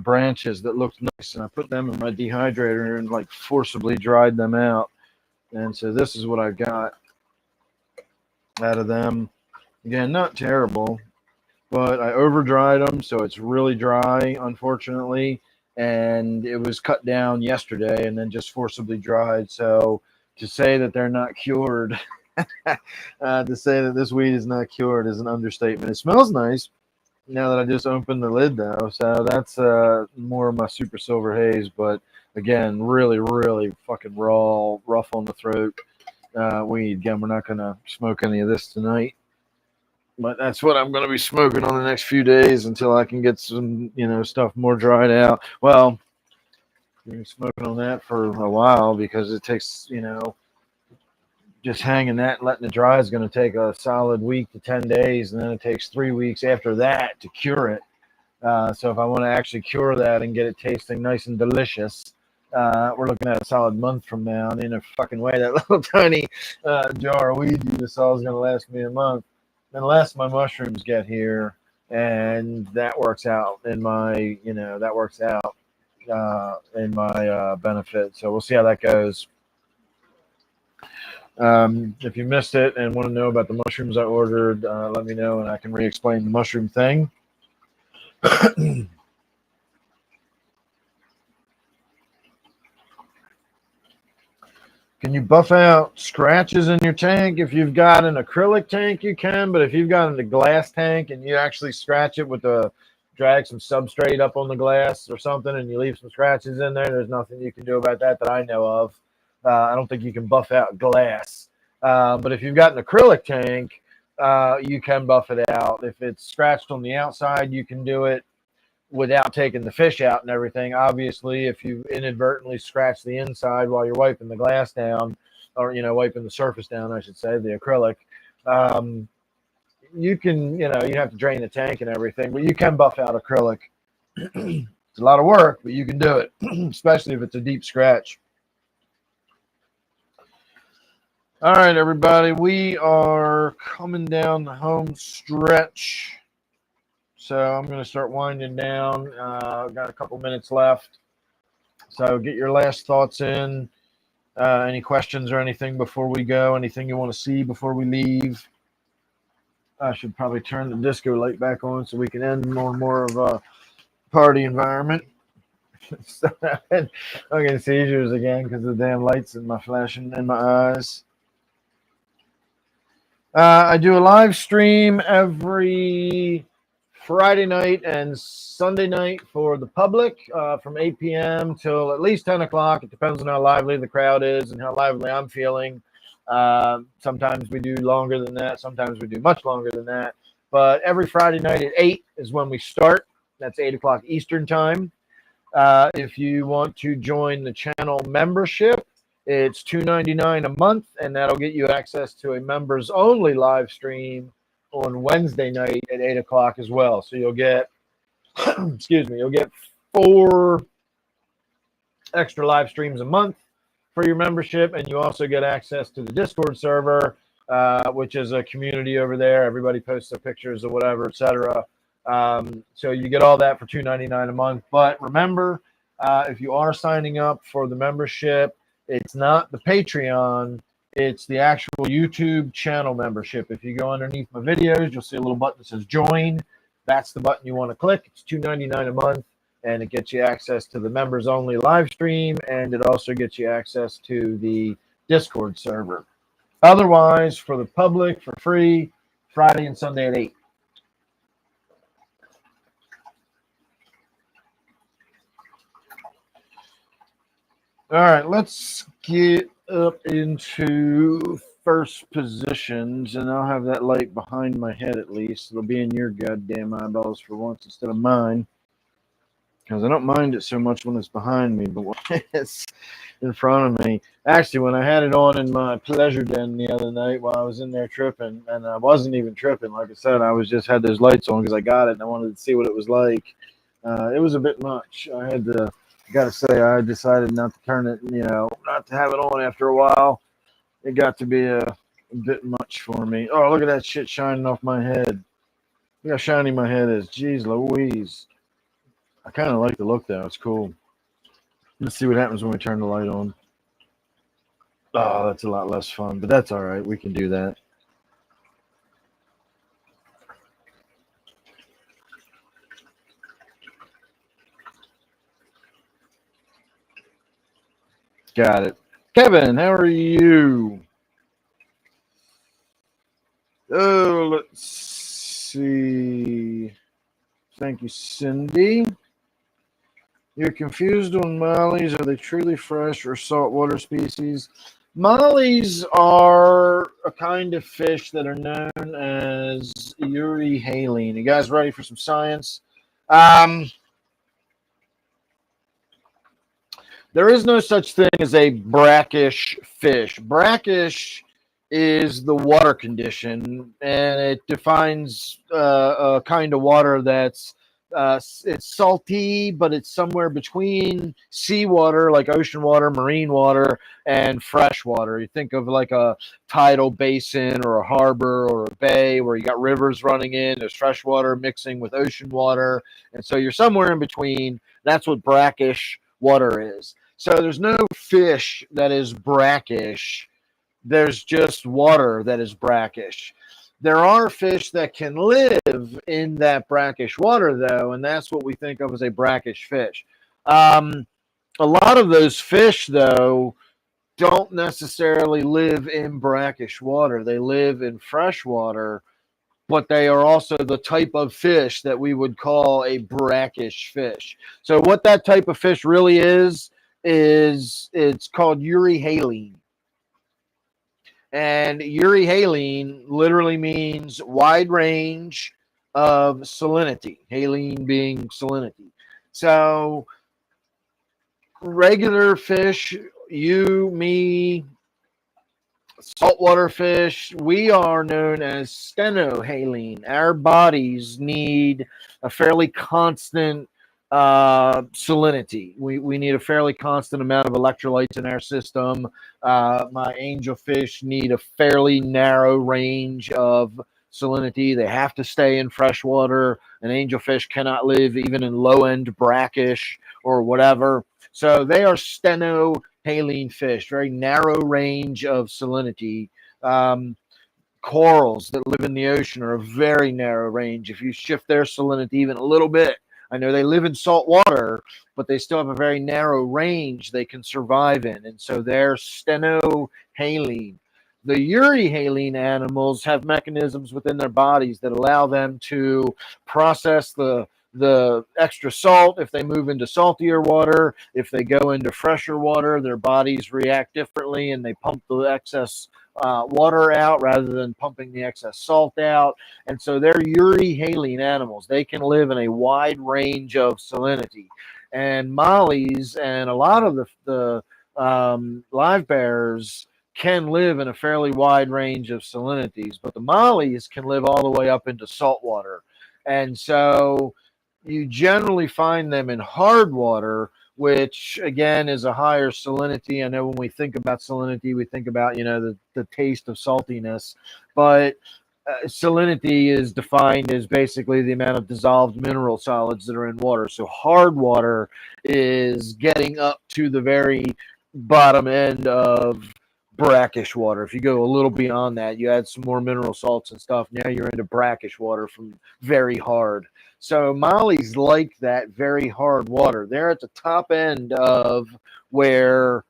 branches that looked nice. And I put them in my dehydrator and like forcibly dried them out. And so this is what I got out of them. Again, not terrible, but I over dried them, so it's really dry, unfortunately. And it was cut down yesterday and then just forcibly dried. So to say that they're not cured, to say that this weed is not cured is an understatement. It smells nice now that I just opened the lid, though. So that's more of my Super Silver Haze. But again, really, really fucking raw, rough on the throat weed. Again, we're not going to smoke any of this tonight. But that's what I'm going to be smoking on the next few days until I can get some, stuff more dried out. Well, you're smoking on that for a while because it takes, just hanging that and letting it dry is going to take a solid week to 10 days. And then it takes 3 weeks after that to cure it. So if I want to actually cure that and get it tasting nice and delicious, We're looking at a solid month from now, and in a fucking way, that little tiny jar of weed you just saw is going to last me a month, unless my mushrooms get here, and that works out in my, benefit. So we'll see how that goes. If you missed it and want to know about the mushrooms I ordered, let me know, and I can re-explain the mushroom thing. Can you buff out scratches in your tank? If you've got an acrylic tank, you can, but if you've got a glass tank and you actually scratch it with drag some substrate up on the glass or something and you leave some scratches in there, there's nothing you can do about that I know of. I don't think you can buff out glass. But if you've got an acrylic tank, you can buff it out. If it's scratched on the outside, you can do it without taking the fish out and everything. Obviously, if you inadvertently scratch the inside while you're wiping the glass down, or wiping the surface down, I should say, the acrylic, you can, you have to drain the tank and everything, but you can buff out acrylic. It's a lot of work, but you can do it, especially if it's a deep scratch. All right, everybody, we are coming down the home stretch. So I'm going to start winding down. Got a couple minutes left. So get your last thoughts in. Any questions or anything before we go? Anything you want to see before we leave? I should probably turn the disco light back on so we can end more and more of a party environment. I'm getting seizures again because of the damn lights and my flashing in my eyes. I do a live stream every Friday night and Sunday night for the public from 8 p.m. till at least 10 o'clock. It depends on how lively the crowd is and how lively I'm feeling. Sometimes we do longer than that. Sometimes we do much longer than that. But every Friday night at 8 is when we start. That's 8 o'clock Eastern time. If you want to join the channel membership, it's $2.99 a month, and that'll get you access to a members-only live stream on Wednesday night at 8 o'clock as well. So you'll get, you'll get 4 extra live streams a month for your membership, and you also get access to the Discord server, which is a community over there. Everybody posts their pictures or whatever, etc. So you get all that for $2.99 a month. But remember, if you are signing up for the membership, it's not the Patreon. It's the actual YouTube channel membership. If you go underneath my videos, you'll see a little button that says join. That's the button you want to click. It's $2.99 a month, and it gets you access to the members only live stream, and it also gets you access to the Discord server. Otherwise, for the public, for free, Friday and Sunday at 8. All right, let's get up into first positions, and I'll have that light behind my head at least. It'll be in your goddamn eyeballs for once instead of mine, because I don't mind it so much when it's behind me, but when it's in front of me. Actually, when I had it on in my pleasure den the other night while I was in there tripping, and I wasn't even tripping, like I said, I was just had those lights on because I got it and I wanted to see what it was like. It was a bit much. I had to. Got to say, I decided not to turn it, not to have it on after a while. It got to be a bit much for me. Oh, look at that shit shining off my head. Look how shiny my head is. Jeez Louise. I kind of like the look, though. It's cool. Let's see what happens when we turn the light on. Oh, that's a lot less fun, but that's all right. We can do that. Got it. Kevin, how are you? Oh, let's see. Thank you, Cindy. You're confused on mollies. Are they truly fresh or saltwater species? Mollies are a kind of fish that are known as euryhaline. You guys ready for some science? There is no such thing as a brackish fish. Brackish is the water condition, and it defines a kind of water that's It's salty, but it's somewhere between seawater, like ocean water, marine water, and fresh water. You think of like a tidal basin or a harbor or a bay where you got rivers running in, there's fresh water mixing with ocean water. And so you're somewhere in between. That's what brackish water is. So there's no fish that is brackish. There's just water that is brackish. There are fish that can live in that brackish water, though, and that's what we think of as a brackish fish. A lot of those fish, though, don't necessarily live in brackish water. They live in fresh water, but they are also the type of fish that we would call a brackish fish. So what that type of fish really is it's called euryhaline. And euryhaline literally means wide range of salinity, haline being salinity. So regular fish, you, me, saltwater fish, we are known as stenohaline. Our bodies need a fairly constant salinity. We need a fairly constant amount of electrolytes in our system. My angelfish need a fairly narrow range of salinity. They have to stay in fresh water. An angelfish cannot live even in low-end brackish or whatever. So they are stenohaline fish, very narrow range of salinity. Corals that live in the ocean are a very narrow range. If you shift their salinity even a little bit, I know they live in salt water, but they still have a very narrow range they can survive in. And so they're stenohaline. The euryhaline animals have mechanisms within their bodies that allow them to process the extra salt. If they move into saltier water, if they go into fresher water, their bodies react differently and they pump the excess water out rather than pumping the excess salt out. And so they're euryhaline animals. They can live in a wide range of salinity. And mollies and a lot of the live bears can live in a fairly wide range of salinities, but the mollies can live all the way up into salt water. And so you generally find them in hard water, which again is a higher salinity. I know when we think about salinity, we think about, the taste of saltiness, but salinity is defined as basically the amount of dissolved mineral solids that are in water. So hard water is getting up to the very bottom end of brackish water. If you go a little beyond that, you add some more mineral salts and stuff, now you're into brackish water from very hard. So mollies like that very hard water. They're at the top end of where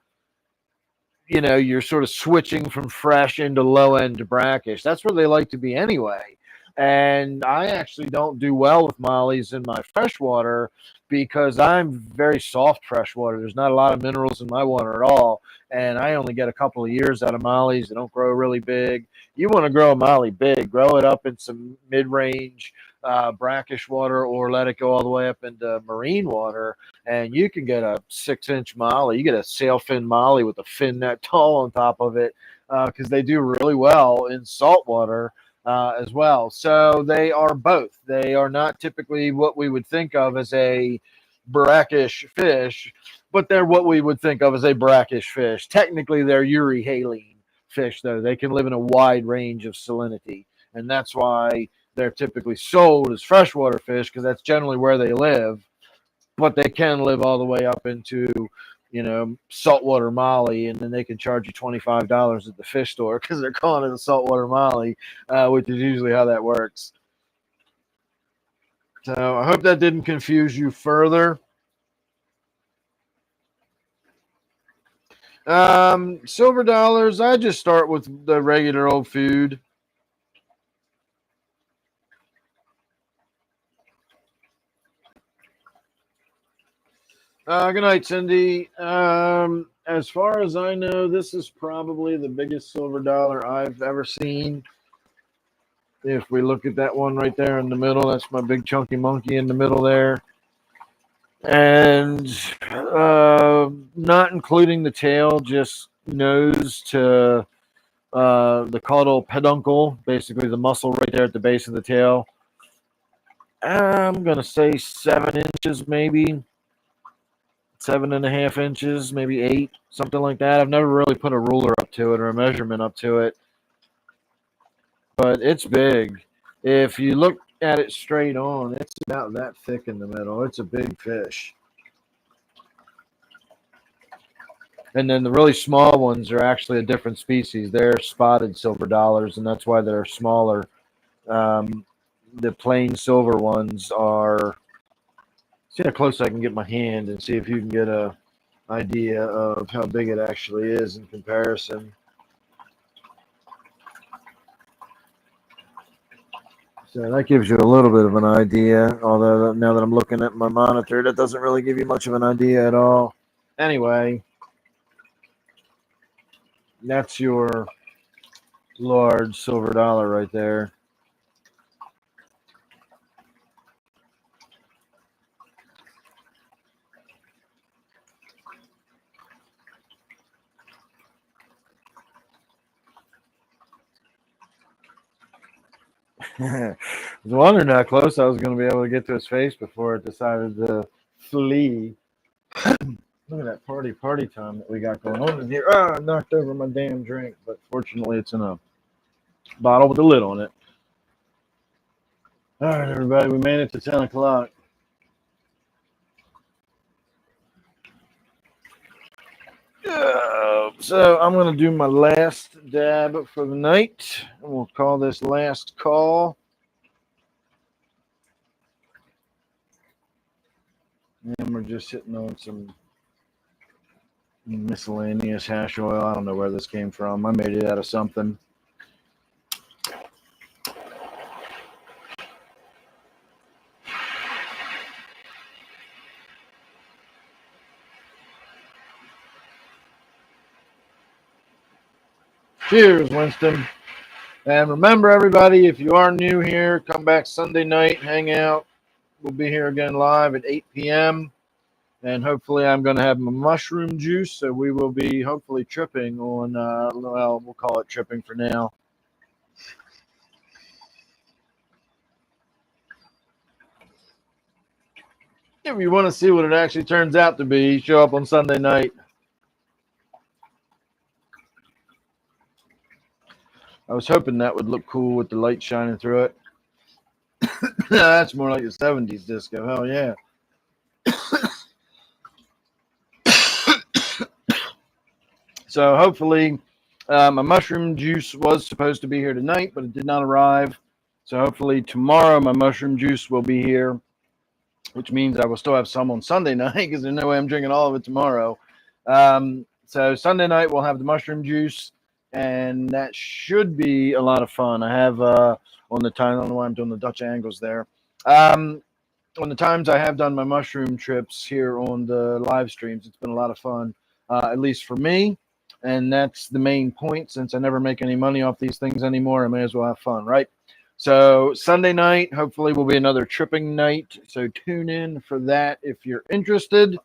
you're sort of switching from fresh into low end brackish. That's where they like to be anyway. And I actually don't do well with mollies in my fresh water because I'm very soft freshwater. There's not a lot of minerals in my water at all. And I only get a couple of years out of mollies. They don't grow really big. You want to grow a molly big, grow it up in some mid-range brackish water, or let it go all the way up into marine water, and you can get a 6-inch molly. You get a sailfin molly with a fin that tall on top of it, because they do really well in salt water as well. So they are both. They are not typically what we would think of as a brackish fish, but they're what we would think of as a brackish fish. Technically, they're euryhaline fish, though. They can live in a wide range of salinity, and that's why they're typically sold as freshwater fish, because that's generally where they live. But they can live all the way up into, saltwater molly, and then they can charge you $25 at the fish store because they're calling it a saltwater molly, which is usually how that works. So I hope that didn't confuse you further. Silver dollars, I just start with the regular old food. Good night, Cindy. As far as I know, this is probably the biggest silver dollar I've ever seen. If we look at that one right there in the middle, that's my big chunky monkey in the middle there. And not including the tail, just nose to the caudal peduncle, basically the muscle right there at the base of the tail. I'm going to say 7 inches, maybe 7.5 inches, maybe 8, something like that. I've never really put a ruler up to it or a measurement up to it, but it's big. If you look at it straight on, it's about that thick in the middle. It's a big fish. And then the really small ones are actually a different species. They're spotted silver dollars, and that's why they're smaller. The plain silver ones are, see how close I can get my hand and see if you can get a idea of how big it actually is in comparison. So that gives you a little bit of an idea, although now that I'm looking at my monitor, that doesn't really give you much of an idea at all. Anyway, that's your large silver dollar right there. I was wondering how close I was going to be able to get to his face before it decided to flee. Look at that party time that we got going on in here. I knocked over my damn drink, but fortunately it's in a bottle with a lid on it. All right, everybody, we made it to 10 o'clock. So I'm going to do my last dab for the night, and we'll call this last call. And we're just sitting on some miscellaneous hash oil. I don't know where this came from. I made it out of something. Cheers, Winston. And remember, everybody, if you are new here, come back Sunday night, hang out. We'll be here again live at 8 p.m. And hopefully I'm going to have my mushroom juice, so we will be hopefully tripping on, well, we'll call it tripping for now. If you want to see what it actually turns out to be, show up on Sunday night. I was hoping that would look cool with the light shining through it. That's more like a 70s disco. Hell yeah. So hopefully my mushroom juice was supposed to be here tonight, but it did not arrive. So hopefully tomorrow my mushroom juice will be here, which means I will still have some on Sunday night because there's no way I'm drinking all of it tomorrow. So Sunday night we'll have the mushroom juice, and that should be a lot of fun. I have on the time, I don't know why I'm doing the Dutch angles there. On the times I have done my mushroom trips here on the live streams, it's been a lot of fun, at least for me. And that's the main point. Since I never make any money off these things anymore, I may as well have fun, right? So Sunday night, hopefully, will be another tripping night. So tune in for that if you're interested.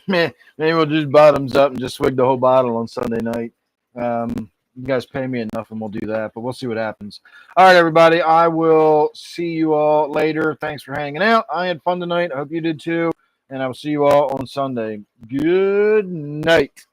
Maybe we'll just bottoms up and just swig the whole bottle on Sunday night. You guys pay me enough and we'll do that, but we'll see what happens. All right, everybody. I will see you all later. Thanks for hanging out. I had fun tonight. I hope you did too. And I will see you all on Sunday. Good night.